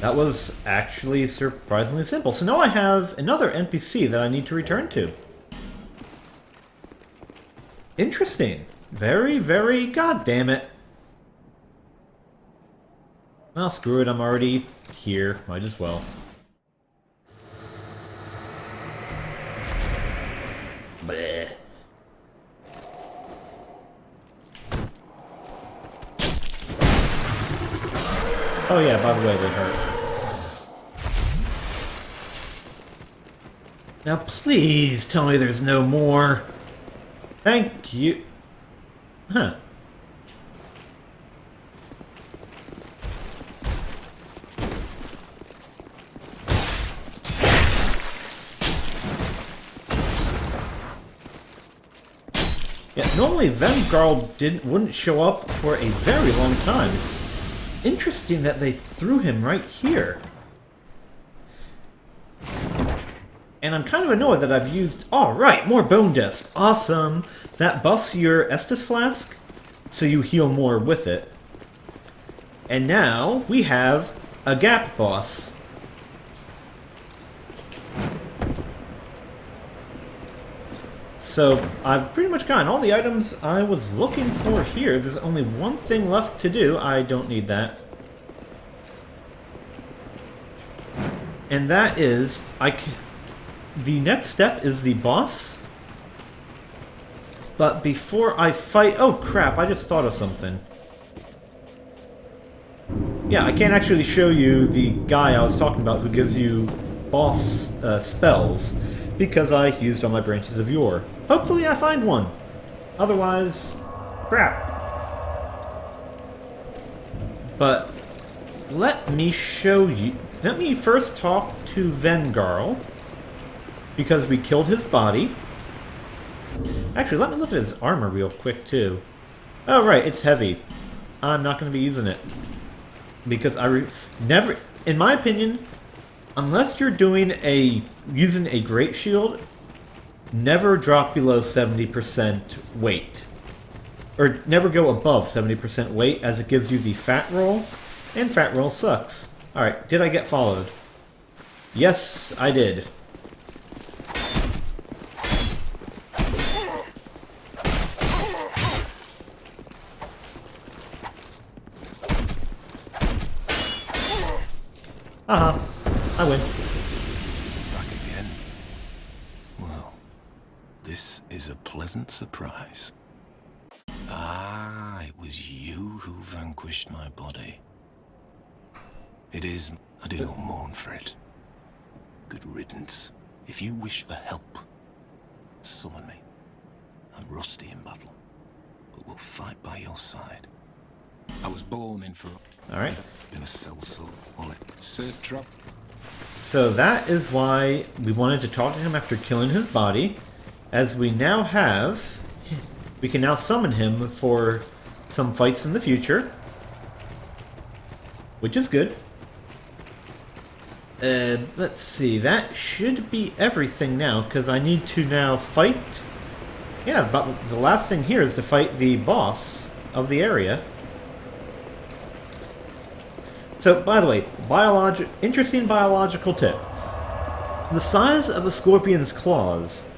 That was actually surprisingly simple. So now I have another NPC that I need to return to. Interesting. Very, very goddamn it. Well, screw it, I'm already here. Might as well. Bleh. Oh yeah, by the way, they hurt. Now please tell me there's no more. Thank you. Huh. Yeah, normally Vengarl wouldn't show up for a very long time. It's interesting that they threw him right here. And I'm kind of annoyed that I've used... Oh, right, more bone dust. Awesome. That buffs your Estus Flask, so you heal more with it. And now we have a Gap boss. So I've pretty much gotten all the items I was looking for here. There's only one thing left to do. I don't need that. And that is... The next step is the boss. But before I fight... Oh crap, I just thought of something. Yeah, I can't actually show you the guy I was talking about who gives you boss spells, because I used all my branches of yore. Hopefully I find one. Otherwise, crap. But let me show you... Let me first talk to Vengarl, because we killed his body. Actually, let me look at his armor real quick, too. Oh, right, it's heavy. I'm not going to be using it. Because never... In my opinion, unless you're using a Great Shield, never drop below 70% weight. Or never go above 70% weight, as it gives you the fat roll, and fat roll sucks. Alright, did I get followed? Yes, I did. Uh-huh. I win. Back again? Well, this is a pleasant surprise. Ah, it was you who vanquished my body. It is... I do not mourn for it. Good riddance. If you wish for help, summon me. I'm rusty in battle, but will fight by your side. I was born in for... Alright. In a sellsword wallet. Serve drop. So that is why we wanted to talk to him after killing his body, as we now have... We can now summon him for some fights in the future, which is good. Let's see, that should be everything now, because I need to now fight... Yeah, about the last thing here is to fight the boss of the area. So, by the way, interesting biological tip. The size of a scorpion's claws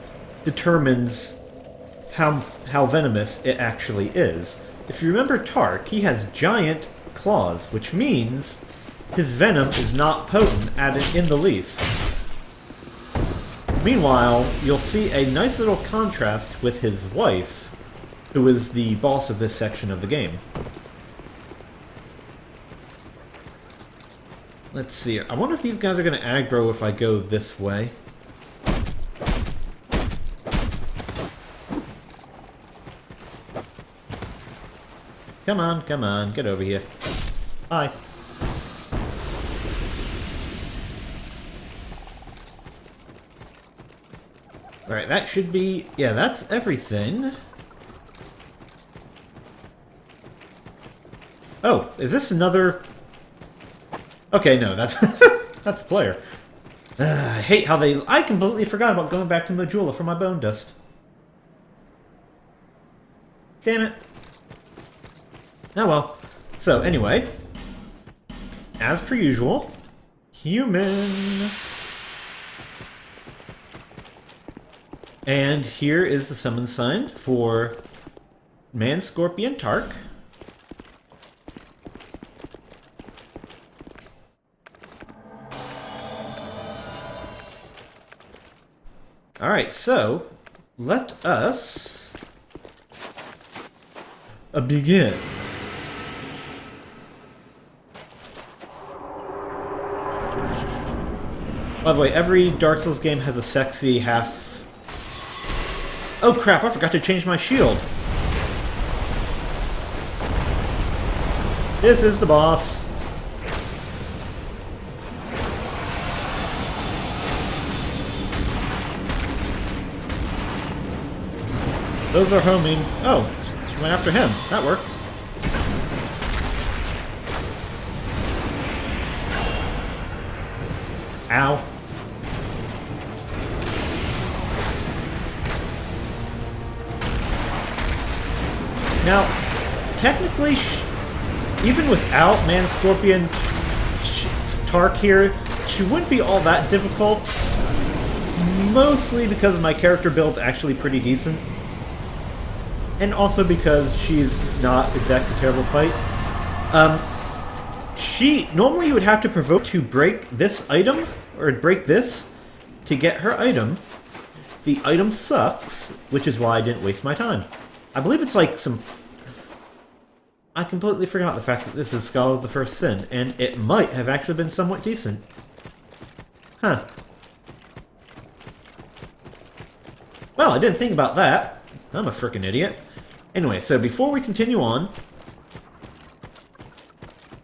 determines how venomous it actually is. If you remember Tark, he has giant claws, which means his venom is not potent in the least. Meanwhile, you'll see a nice little contrast with his wife, who is the boss of this section of the game. Let's see. I wonder if these guys are going to aggro if I go this way. Come on, get over here. Hi. Alright, that should be... Yeah, that's everything. Oh, is this another... Okay, no, that's... that's a player. I hate how they... I completely forgot about going back to Majula for my bone dust. Damn it. Oh well. So, anyway. As per usual. Human. And here is the summon sign for Man Scorpion Tark. Alright, so let us begin. By the way, every Dark Souls game has a sexy half... Oh crap, I forgot to change my shield. This is the boss. Those are homing. Oh, she went after him. That works. Ow. Now, technically, even without Man Scorpion Tark here, she wouldn't be all that difficult. Mostly because my character build's actually pretty decent. And also because she's not exactly a terrible fight. Normally you would have to provoke to break this item, or break this, to get her item. The item sucks, which is why I didn't waste my time. I believe it's like some... I completely forgot the fact that this is Scholar of the First Sin, and it might have actually been somewhat decent. Huh. Well, I didn't think about that. I'm a frickin' idiot. Anyway, so before we continue on,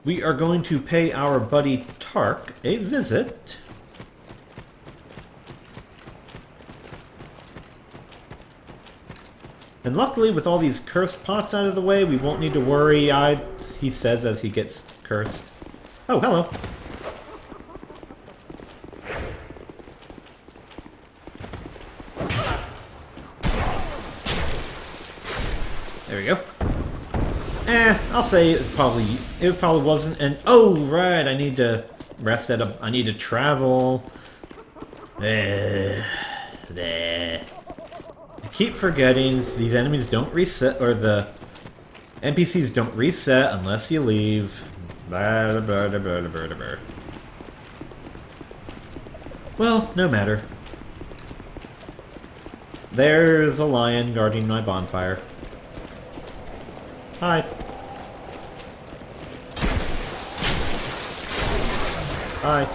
we are going to pay our buddy Tark a visit. And luckily, with all these cursed pots out of the way, we won't need to worry, he says as he gets cursed. Oh, hello. There we go. I'll say it probably wasn't, and oh, right, I need to rest at I need to travel. I keep forgetting these enemies don't reset, or the NPCs don't reset unless you leave. Well, no matter. There's a lion guarding my bonfire. Hi. Hi.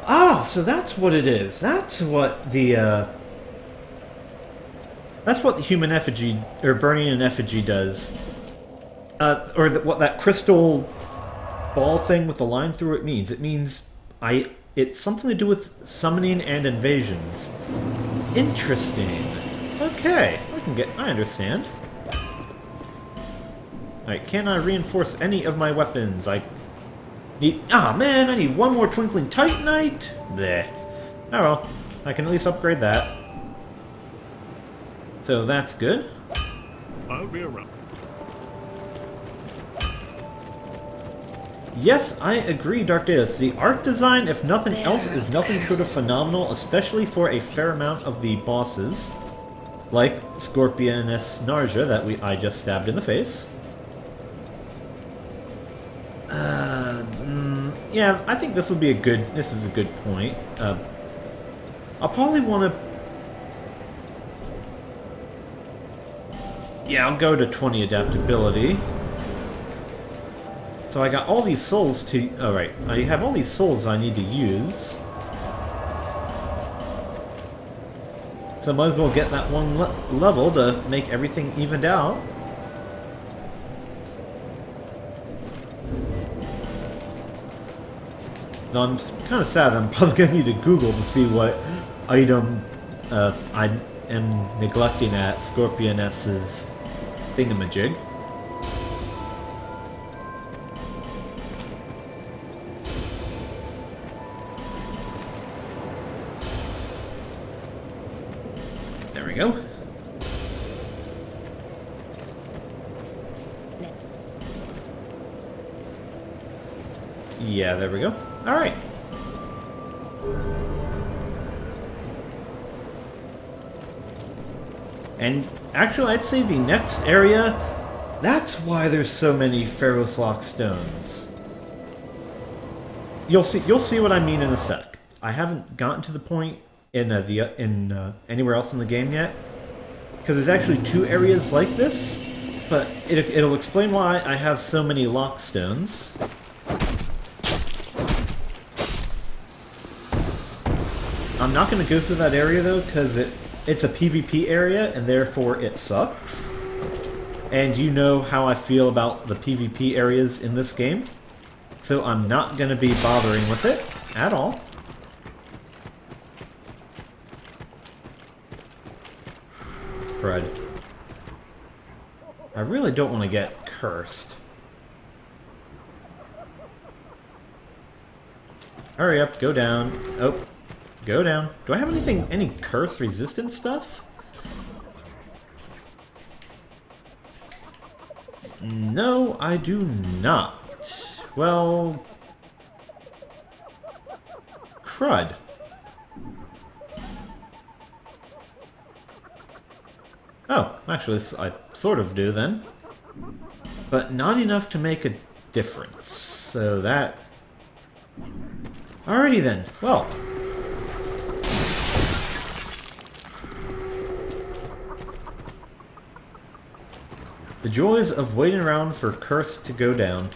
Ah, so that's what it is. That's what the human effigy, or burning an effigy does. What that crystal ball thing with the line through it means. It means it's something to do with summoning and invasions. Interesting. Okay, I understand. Alright, can I reinforce any of my weapons? I need... man, I need one more Twinkling Titanite? Bleh. Oh well, I can at least upgrade that. So that's good. I'll be around. Yes, I agree, Dark Deus. The art design, if nothing else, is nothing short of phenomenal, especially for a fair amount of the bosses. Like Scorpioness Narja that I just stabbed in the face. Yeah, I think this is a good point. I'll probably want to... Yeah, I'll go to 20 adaptability. So I got all these souls to... Alright, I have all these souls I need to use. So I might as well get that one level to make everything evened out. Though I'm kind of sad. I'm probably gonna need to Google to see what item I am neglecting at Scorpioness's thingamajig. There we go. Yeah, there we go. Alright. And actually, I'd say the next area, that's why there's so many Pharaoh's Lock stones. You'll see what I mean in a sec. I haven't gotten to the point in anywhere else in the game yet, because there's actually 2 areas like this, but it'll explain why I have so many lock stones. I'm not going to go through that area though, because it's a PvP area, and therefore it sucks. And you know how I feel about the PvP areas in this game, so I'm not going to be bothering with it at all. Crud. I really don't want to get cursed. Hurry up, go down. Oh, go down. Do I have any curse resistant stuff? No, I do not. Well, crud. Oh, actually, I sort of do then. But not enough to make a difference. So that... Alrighty then. Well. The joys of waiting around for curse to go down.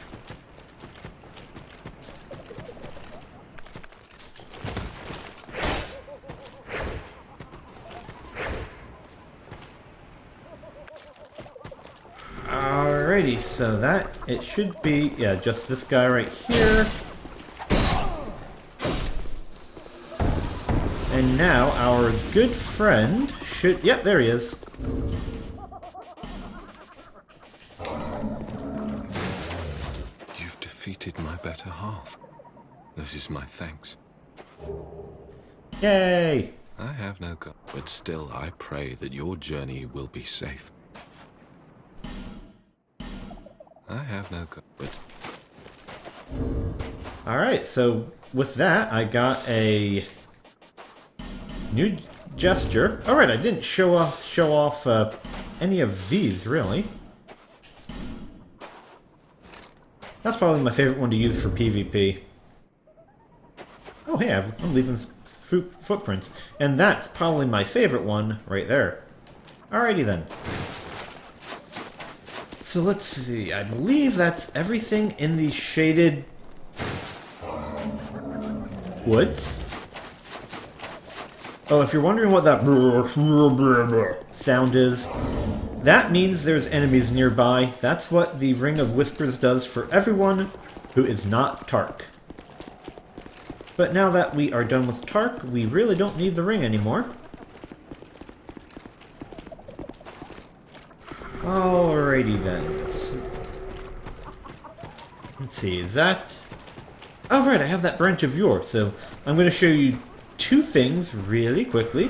Alrighty, so that, it should be, yeah, just this guy right here. And now our good friend should, yep, there he is. You've defeated my better half. This is my thanks. Yay! I have no god, but still I pray that your journey will be safe. I have no god, but... Alright, so with that, I got a new gesture. Alright, I didn't show off any of these, really. That's probably my favorite one to use for PvP. Oh, hey, I'm leaving footprints. And that's probably my favorite one right there. Alrighty then. So let's see, I believe that's everything in the shaded woods. Oh, if you're wondering what that sound is, that means there's enemies nearby. That's what the Ring of Whispers does for everyone who is not Tark. But now that we are done with Tark, we really don't need the ring anymore. Alrighty then. Let's see, is that... Oh right, I have that branch of yore, so I'm going to show you 2 things really quickly.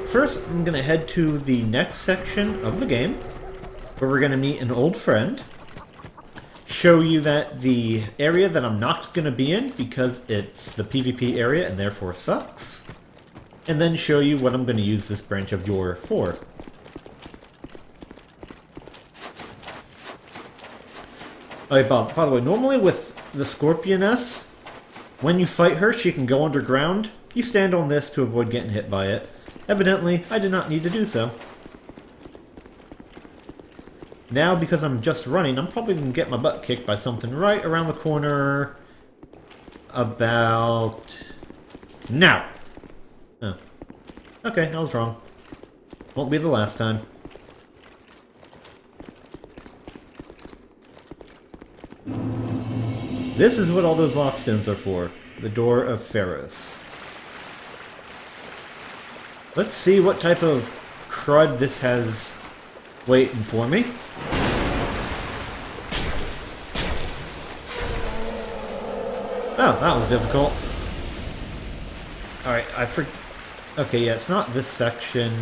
First, I'm going to head to the next section of the game, where we're going to meet an old friend. Show you that the area that I'm not going to be in, because it's the PvP area and therefore sucks. And then show you what I'm going to use this branch of yore for. Okay, by the way, normally with the Scorpioness, when you fight her, she can go underground. You stand on this to avoid getting hit by it. Evidently, I did not need to do so. Now, because I'm just running, I'm probably going to get my butt kicked by something right around the corner. About... now! Oh. Okay, I was wrong. Won't be the last time. This is what all those lockstones are for. The Door of Pharos. Let's see what type of crud this has waiting for me. Oh, that was difficult. Alright, okay, yeah, it's not this section.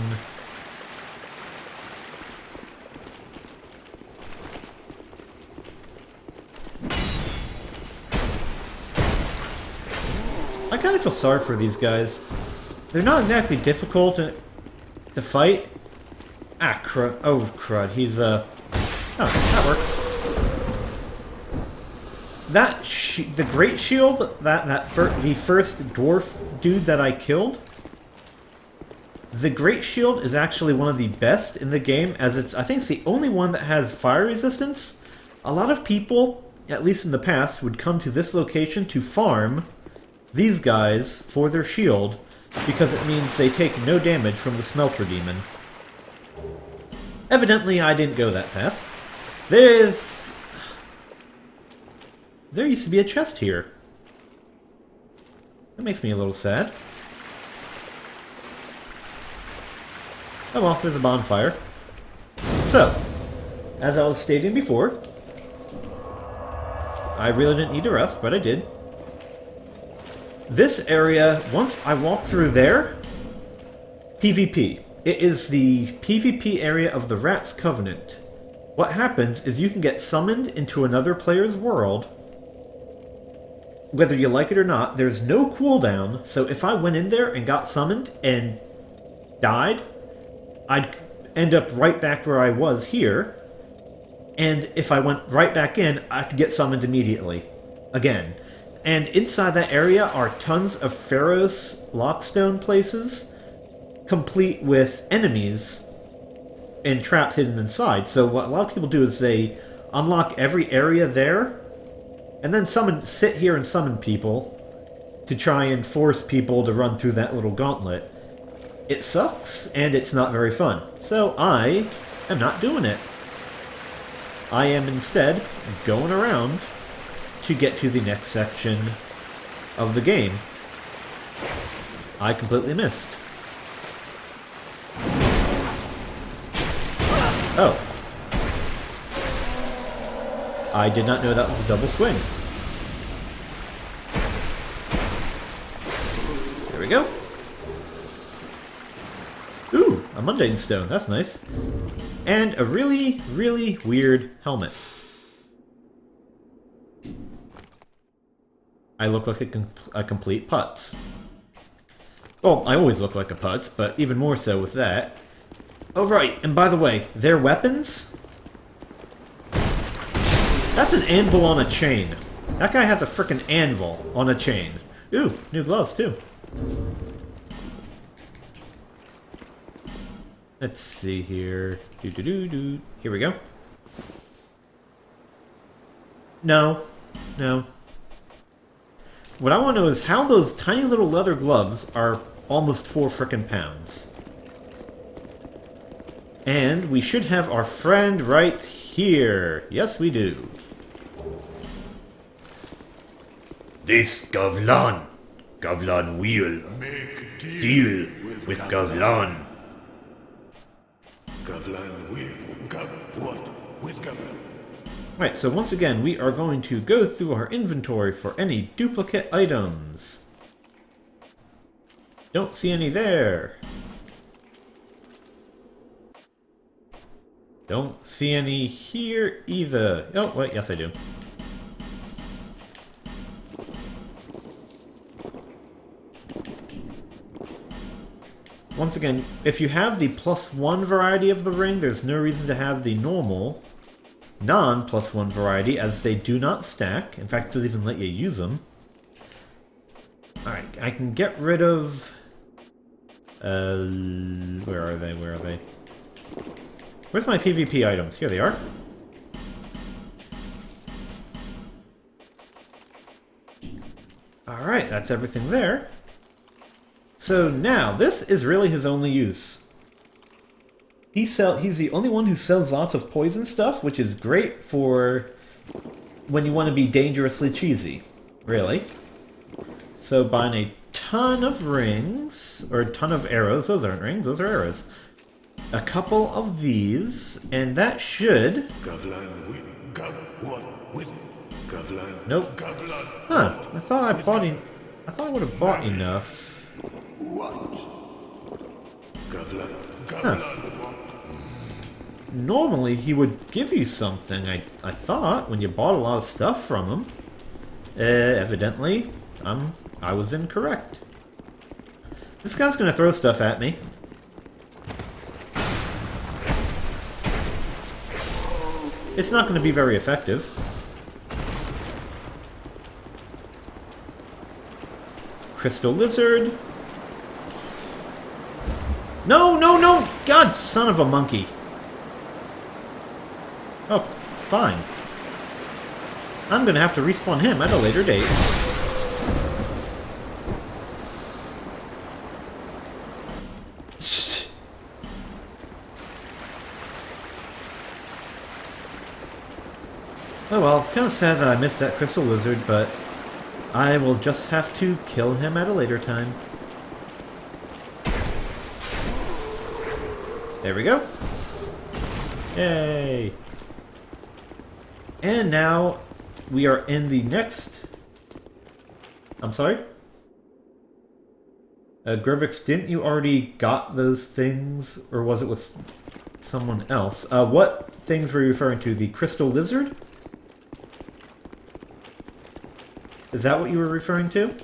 I kind of feel sorry for these guys. They're not exactly difficult to fight. Ah, crud. Oh, crud. He's, Oh, that works. The Great Shield, the first dwarf dude that I killed, the Great Shield is actually one of the best in the game, as I think it's the only one that has fire resistance. A lot of people, at least in the past, would come to this location to farm these guys for their shield, because it means they take no damage from the Smelter Demon. Evidently, I didn't go that path. There used to be a chest here. That makes me a little sad. Oh well, there's a bonfire. So, as I was stating before, I really didn't need to rest, but I did. This area, once I walk through there, PvP. It is the PvP area of the Rat's Covenant. What happens is you can get summoned into another player's world. Whether you like it or not, there's no cooldown, so if I went in there and got summoned and died, I'd end up right back where I was here. And if I went right back in, I could get summoned immediately. Again. And inside that area are tons of Pharos lockstone places, complete with enemies and traps hidden inside. So what a lot of people do is they unlock every area there, and then sit here and summon people to try and force people to run through that little gauntlet. It sucks, and it's not very fun. So I am not doing it. I am instead going around to get to the next section of the game. I completely missed. Oh. I did not know that was a double swing. There we go. Ooh, a mundane stone. That's nice. And a really, really weird helmet. I look like a complete putz. Well, I always look like a putz, but even more so with that. Oh, right, and by the way, their weapons? That's an anvil on a chain. That guy has a frickin' anvil on a chain. Ooh, new gloves, too. Let's see here. Doo-doo-doo-doo. Here we go. No. No. What I want to know is how those tiny little leather gloves are almost 4 frickin' pounds. And we should have our friend right here. Yes, we do. This Gavlan. Gavlan will Make deal with Gavlan. Gavlan will. What? With Gavlan? Right, so once again, we are going to go through our inventory for any duplicate items. Don't see any there. Don't see any here either. Oh, wait, yes I do. Once again, if you have the +1 variety of the ring, there's no reason to have the normal non-+1 variety, as they do not stack. In fact, it doesn't even let you use them. Alright, I can get rid of... where are they? Where are they? Where's my PvP items? Here they are. Alright, that's everything there. So now, this is really his only use. He's the only one who sells lots of poison stuff, which is great for when you want to be dangerously cheesy. Really. So buying a ton of rings, or a ton of arrows. Those aren't rings, those are arrows. A couple of these, and that should... Gavlan with what with Gavlan? Nope. Gavlan. Huh, I thought I bought I thought I would have bought enough. What? Gavlan. Gavlan. Normally he would give you something, I thought, when you bought a lot of stuff from him. Evidently, I was incorrect. This guy's gonna throw stuff at me. It's not gonna be very effective. Crystal Lizard. No, no, no! God, son of a monkey. Oh, fine. I'm gonna have to respawn him at a later date. Oh well, kinda sad that I missed that Crystal Lizard, but I will just have to kill him at a later time. There we go. Yay! And now we are in the next... I'm sorry? Grivix, didn't you already got those things? Or was it with someone else? What things were you referring to? The Crystal Lizard? Is that what you were referring to?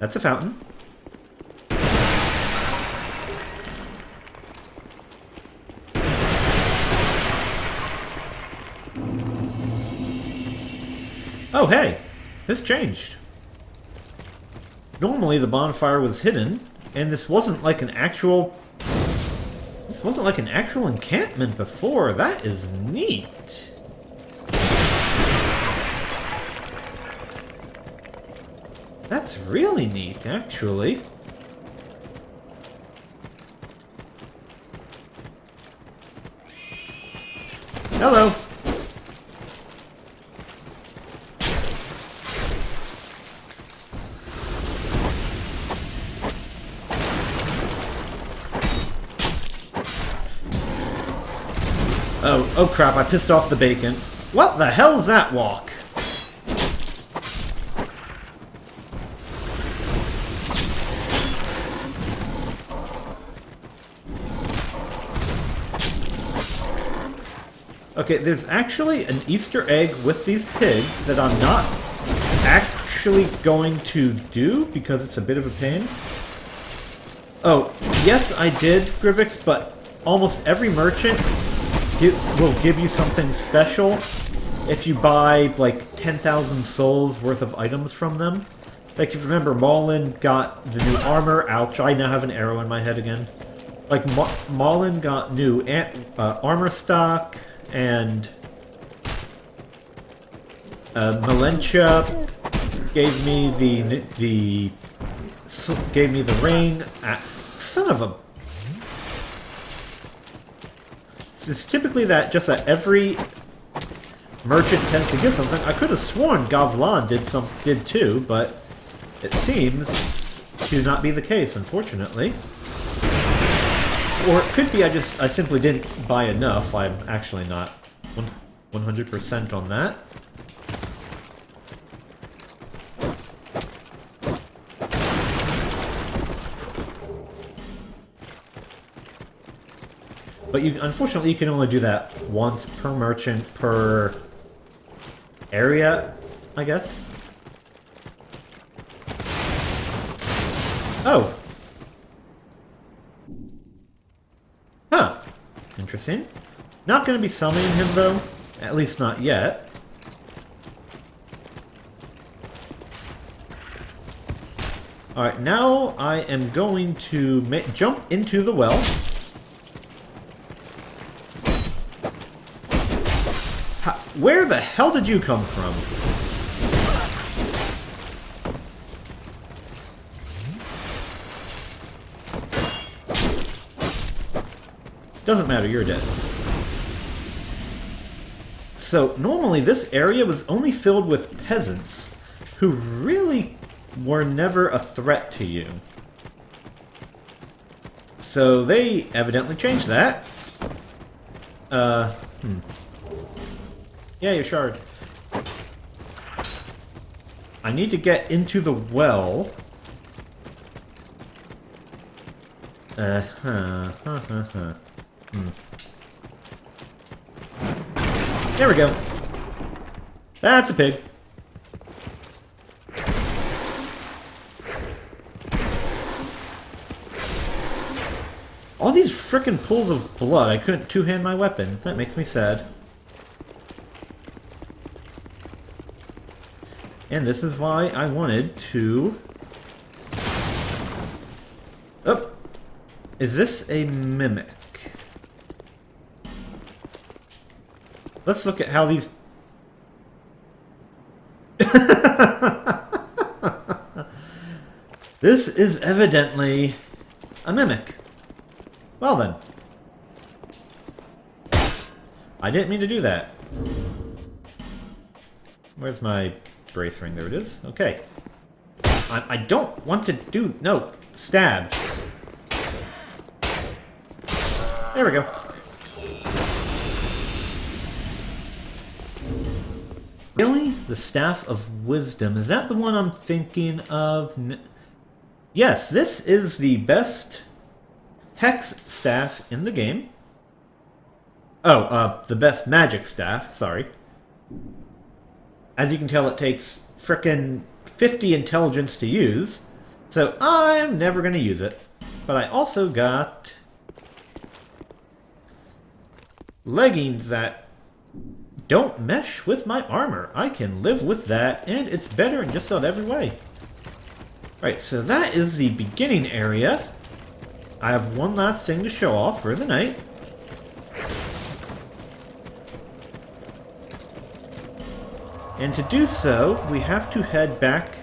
That's a fountain. Oh, hey! This changed. Normally the bonfire was hidden, and this wasn't like an actual... This wasn't like an actual encampment before. That is neat. That's really neat, actually. Hello. Oh crap, I pissed off the bacon. What the hell is that walk? Okay, there's actually an Easter egg with these pigs that I'm not actually going to do because it's a bit of a pain. Oh, yes I did, Grivix, but almost every merchant will give you something special if you buy like 10,000 souls worth of items from them. Like if you remember, Maulin got the new armor. Ouch, I now have an arrow in my head again. Like Maulin got new armor stock, and Melentia gave me the ring. Son of a... It's typically that every merchant tends to give something. I could have sworn Gavlan did too, but it seems to not be the case, unfortunately. Or it could be I simply didn't buy enough. I'm actually not 100% on that. But unfortunately, you can only do that once per merchant per area, I guess. Oh. Huh. Interesting. Not going to be summoning him, though. At least not yet. Alright, now I am going to jump into the well. Where the hell did you come from? Doesn't matter, you're dead. So normally this area was only filled with peasants who really were never a threat to you. So they evidently changed that. Yeah, your shard. I need to get into the well. There we go. That's a pig. All these frickin' pools of blood. I couldn't two-hand my weapon. That makes me sad. And this is why I wanted to... Oh! Is this a mimic? Let's look at how these... This is evidently a mimic. Well then. I didn't mean to do that. Where's my brace ring? There it is. Okay. I don't want to do... No. Stabs. There we go. Really? The Staff of Wisdom. Is that the one I'm thinking of? Yes, this is the best Hex staff in the game. Oh, the best magic staff, sorry. As you can tell, it takes frickin' 50 intelligence to use, so I'm never gonna use it. But I also got leggings that don't mesh with my armor. I can live with that, and it's better in just about every way. Right, so that is the beginning area. I have one last thing to show off for the night. And to do so, we have to head back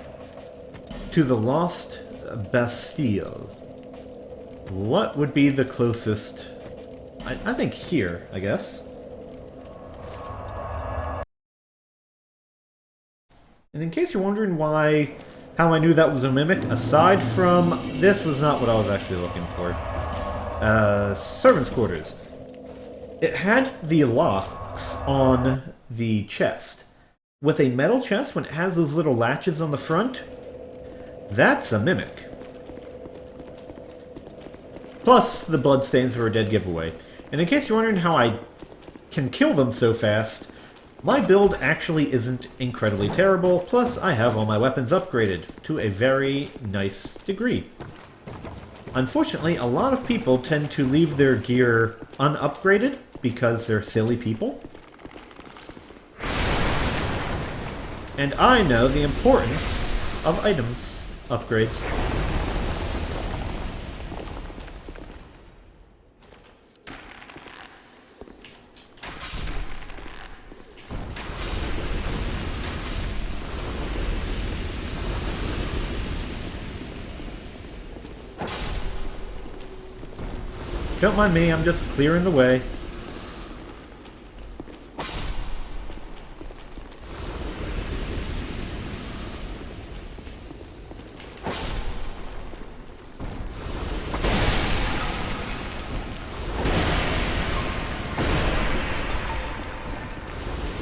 to the Lost Bastille. What would be the closest? I think here, I guess. And in case you're wondering how I knew that was a mimic, aside from this was not what I was actually looking for. Servants' quarters. It had the locks on the chest. With a metal chest, when it has those little latches on the front, that's a mimic. Plus, the bloodstains were a dead giveaway. And in case you're wondering how I can kill them so fast, my build actually isn't incredibly terrible, plus I have all my weapons upgraded to a very nice degree. Unfortunately, a lot of people tend to leave their gear unupgraded because they're silly people. And I know the importance of items upgrades. Don't mind me, I'm just clearing the way.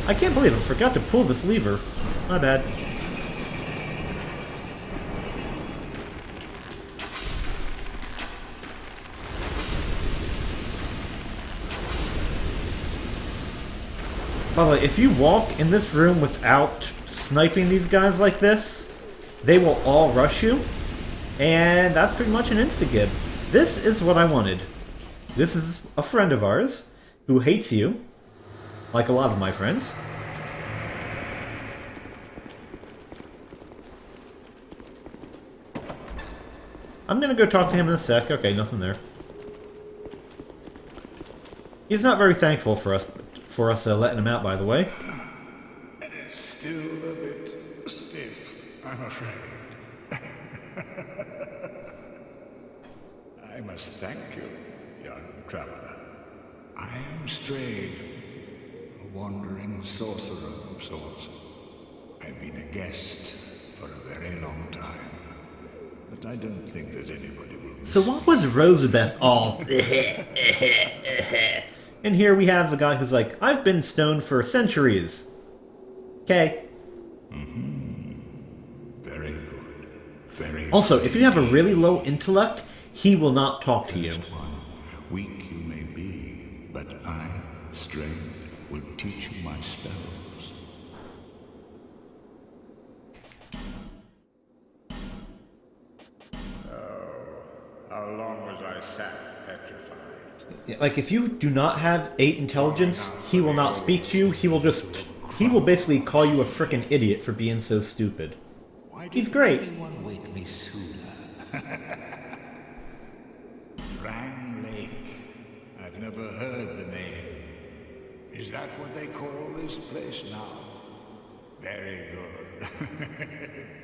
I can't believe I forgot to pull this lever. My bad. By the way, if you walk in this room without sniping these guys like this, they will all rush you, and that's pretty much an insta-gib. This is what I wanted. This is a friend of ours who hates you, like a lot of my friends. I'm gonna go talk to him in a sec. Okay, nothing there. He's not very thankful for us letting him out, by the way. Still a bit stiff, I'm afraid. I must thank you, young traveler. I am strayed A wandering sorcerer of sorts. I've been a guest for a very long time, but I don't think that anybody will... So what was Rosabeth all? And here we have the guy who's like, I've been stoned for centuries. Okay. Very good. Very Also, if you have a really low intellect, he will not talk to you. one. Weak you may be, but I, Strength, will teach you my spells. How long was I sat petrified? Like, if you do not have 8 intelligence, he will not speak to you. He will basically call you a frickin' idiot for being so stupid. He's great. Anyone wake me sooner? Rang Lake. I've never heard the name. Is that what they call this place now? Very good.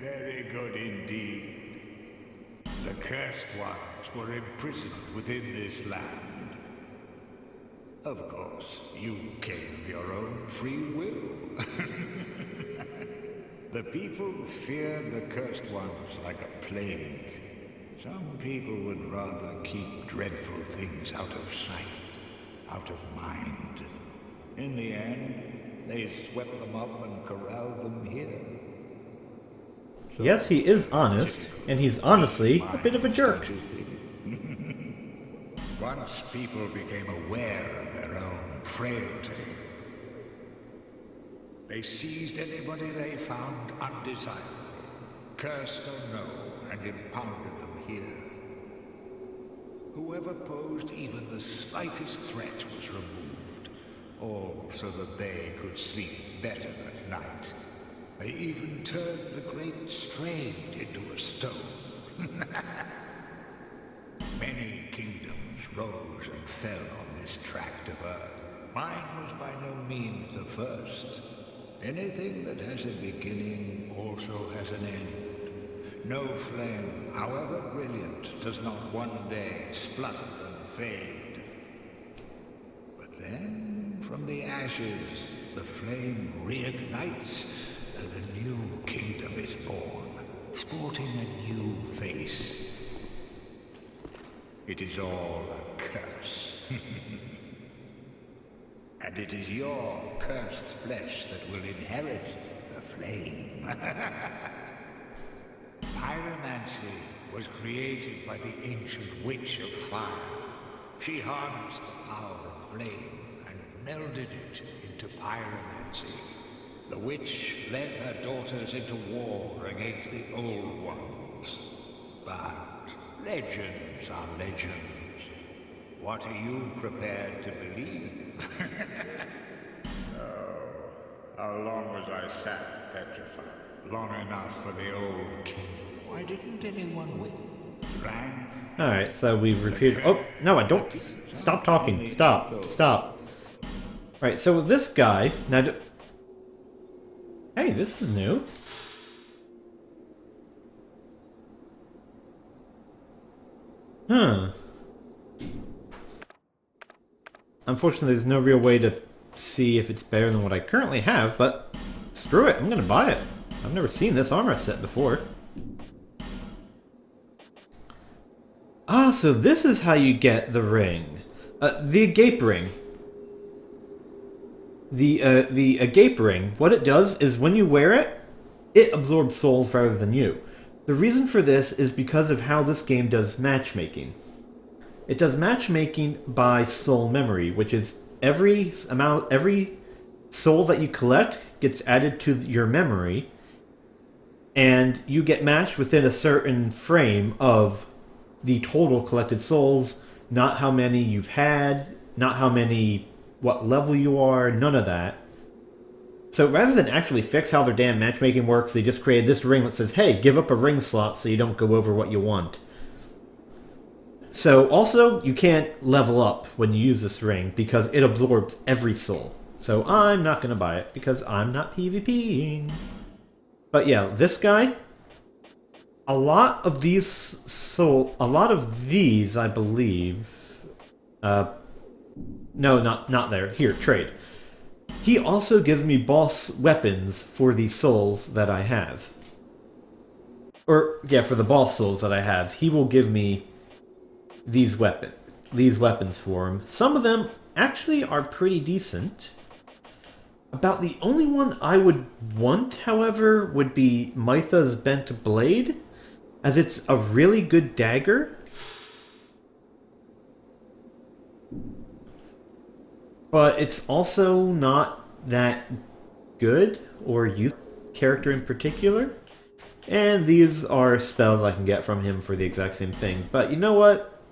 Very good indeed. The cursed ones were imprisoned within this land. Of course, you came of your own free will. The people feared the cursed ones like a plague. Some people would rather keep dreadful things out of sight, out of mind. In the end, they swept them up and corralled them here. Yes, he is honest, and he's honestly a bit of a jerk. Once people became aware of their own frailty, they seized anybody they found undesirable, cursed or no, and impounded them here. Whoever posed even the slightest threat was removed, all so that they could sleep better at night. They even turned the great Strand into a stone. Many kingdoms rose and fell on this tract of earth. Mine was by no means the first. Anything that has a beginning also has an end. No flame, however brilliant, does not one day splutter and fade. But then, from the ashes, the flame reignites, and a new kingdom is born, sporting a new face. It is all a curse. And it is your cursed flesh that will inherit the flame. Pyromancy was created by the ancient witch of fire. She harnessed the power of flame and melded it into pyromancy. The witch led her daughters into war against the old ones. But legends are legends. What are you prepared to believe? How long was I sat petrified? Long enough for the old king. Why didn't anyone wait? Rang? Alright, so we've repeated... Oh, no, I don't... Stop talking. Stop. Stop. Alright, so this guy... Now, hey, this is new. Huh. Unfortunately, there's no real way to see if it's better than what I currently have, but screw it, I'm gonna buy it. I've never seen this armor set before. Ah, so this is how you get the ring. The agape ring. The agape ring, what it does is when you wear it, it absorbs souls rather than you. The reason for this is because of how this game does matchmaking. It does matchmaking by soul memory, which is every soul that you collect gets added to your memory, and you get matched within a certain frame of the total collected souls, not how many you've had, not how many, what level you are, none of that. So rather than actually fix how their damn matchmaking works, they just created this ring that says, hey, give up a ring slot so you don't go over what you want. So also, you can't level up when you use this ring because it absorbs every soul. So I'm not going to buy it because I'm not PvPing. But yeah, this guy, a lot of these, I believe, no, not there. Here, trade. he also gives me boss weapons for the souls that I have. Or, yeah, for the boss souls that I have. He will give me these weapons for him. Some of them actually are pretty decent. About the only one I would want, however, would be Mytha's Bent Blade, as it's a really good dagger. But it's also not that good or useful character in particular. And these are spells I can get from him for the exact same thing. But you know what?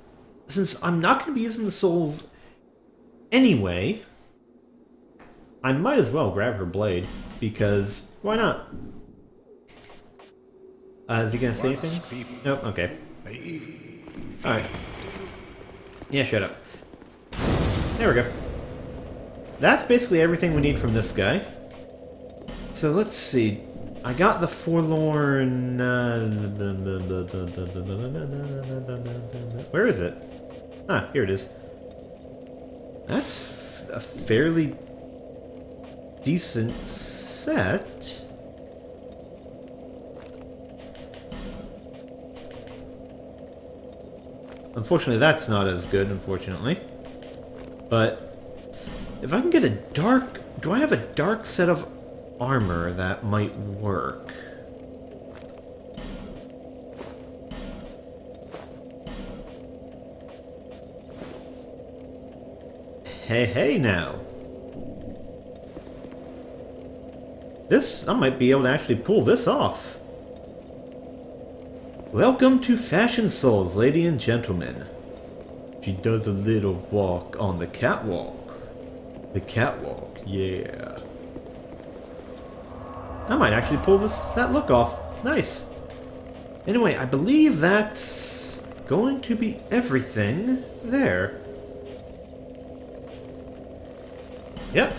Since I'm not going to be using the souls anyway, I might as well grab her blade, because why not? Is he going to say anything? Nope, okay. Alright. Yeah, shut up. There we go. That's basically everything we need from this guy. So let's see. I got the Forlorn... Where is it? Ah, here it is. That's a fairly decent set. Unfortunately, that's not as good, unfortunately. But if I can get a dark... Do I have a dark set of armor that might work? Hey now. I might be able to actually pull this off. Welcome to Fashion Souls, ladies and gentlemen. She does a little walk on the catwalk. The catwalk, yeah. I might actually pull that look off. Nice. Anyway, I believe that's going to be everything there. Yep.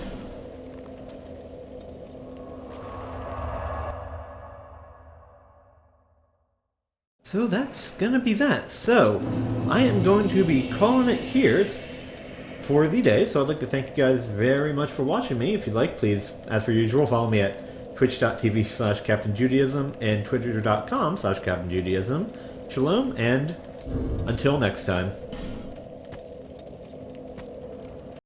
So that's gonna be that. So, I am going to be calling it here for the day. So I'd like to thank you guys very much for watching me. If you'd like, please, as per usual, follow me at twitch.tv/CaptainJudaism and twitter.com/CaptainJudaism. Shalom, and until next time.